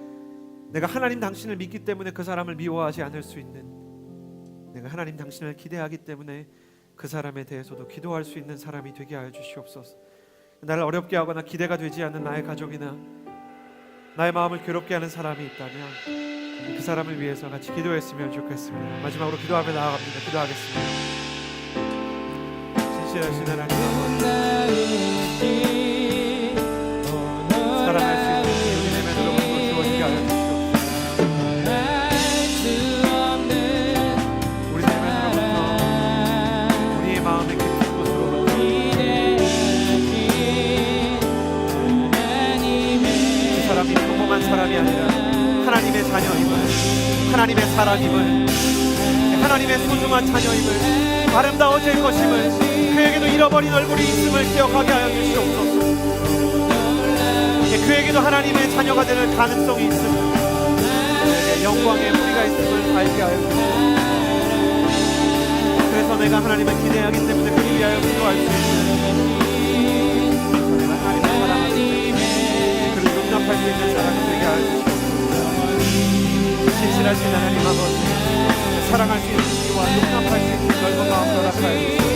내가 하나님 당신을 믿기 때문에 그 사람을 미워하지 않을 수 있는, 내가 하나님 당신을 기대하기 때문에 그 사람에 대해서도 기도할 수 있는 사람이 되게 하여 주시옵소서. 나를 어렵게 하거나 기대가 되지 않는 나의 가족이나 나의 마음을 괴롭게 하는 사람이 있다면 그 사람을 위해서 같이 기도했으면 좋겠습니다. 마지막으로 기도하며 나아갑니다. 기도하겠습니다. 진실하신 하나님 아버지, 사랑할 수 있는 우리 내면으로부터 주어지게 하여 주시옵소서. 우리 내면으로부터 우리의 마음의 깊은 곳으로부터 그 사람이 평범한 사람이 아니라 하나님의 자녀임을, 하나님의 사랑임을, 하나님의 소중한 자녀임을, 아름다워질 것임을, 그에게도 잃어버린 얼굴이 있음을 기억하게 하여 주시옵소서. 그에게도 하나님의 자녀가 되는 가능성이 있음을, 그에게 영광의 뿌리가 있음을 알게 하여 주시옵소서. 그래서 내가 하나님을 기대하기 때문에 그를 위하여 기도할 수 있는, 내가 하나님을 사랑하기 때문에 그를 용납할 수 있는 사람이 되게 하여 주시옵소서. 진실하신 하나님 아버지, 사랑할 수 있는 지와 용납할 수 있는 넓은 마음을 허락하여 주시옵소서.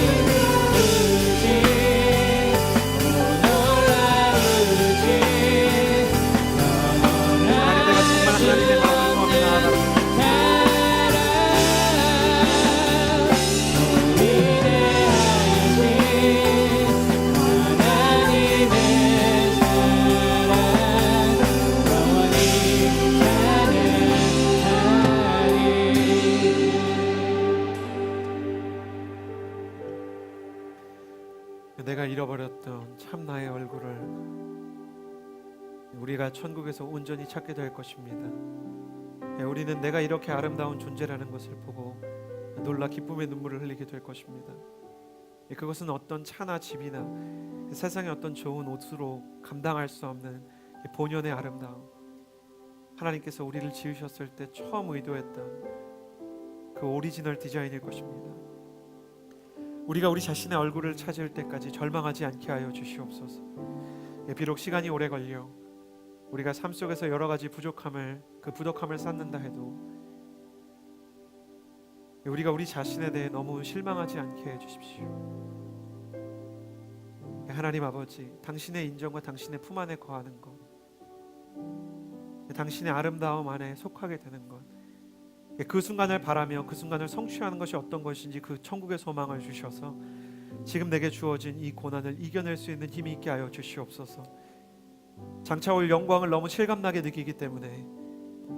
하나님, 내가 정말 하나님의 마음을 구하며 나아갑니다. 내가 잃어버렸던 참 나의 얼굴을 우리가 천국에서 온전히 찾게 될 것입니다. 우리는 내가 이렇게 아름다운 존재라는 것을 보고 놀라 기쁨의 눈물을 흘리게 될 것입니다. 그것은 어떤 차나 집이나 세상의 어떤 좋은 옷으로 감당할 수 없는 본연의 아름다움, 하나님께서 우리를 지으셨을 때 처음 의도했던 그 오리지널 디자인일 것입니다. 우리가 우리 자신의 얼굴을 찾을 때까지 절망하지 않게 하여 주시옵소서. 비록 시간이 오래 걸려 우리가 삶 속에서 여러 가지 부족함을 쌓는다 해도 우리가 우리 자신에 대해 너무 실망하지 않게 해 주십시오. 하나님 아버지, 당신의 인정과 당신의 품 안에 거하는 것, 당신의 아름다움 안에 속하게 되는 것, 그 순간을 바라며 그 순간을 성취하는 것이 어떤 것인지 그 천국의 소망을 주셔서 지금 내게 주어진 이 고난을 이겨낼 수 있는 힘이 있게 하여 주시옵소서. 장차 올 영광을 너무 실감나게 느끼기 때문에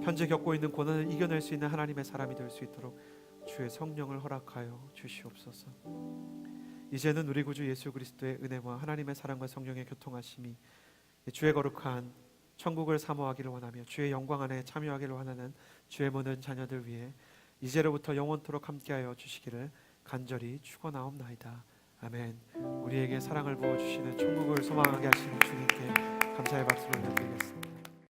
현재 겪고 있는 고난을 이겨낼 수 있는 하나님의 사람이 될 수 있도록 주의 성령을 허락하여 주시옵소서. 이제는 우리 구주 예수 그리스도의 은혜와 하나님의 사랑과 성령의 교통하심이 주의 거룩한 천국을 사모하기를 원하며 주의 영광 안에 참여하기를 원하는 주의 모든 자녀들 위해 이제로부터 영원토록 함께하여 주시기를 간절히 축원하옵나이다. 아멘. 우리에게 사랑을 부어주시는 천국을 소망하게 하시는 주님께 감사의 박수를 드리겠습니다.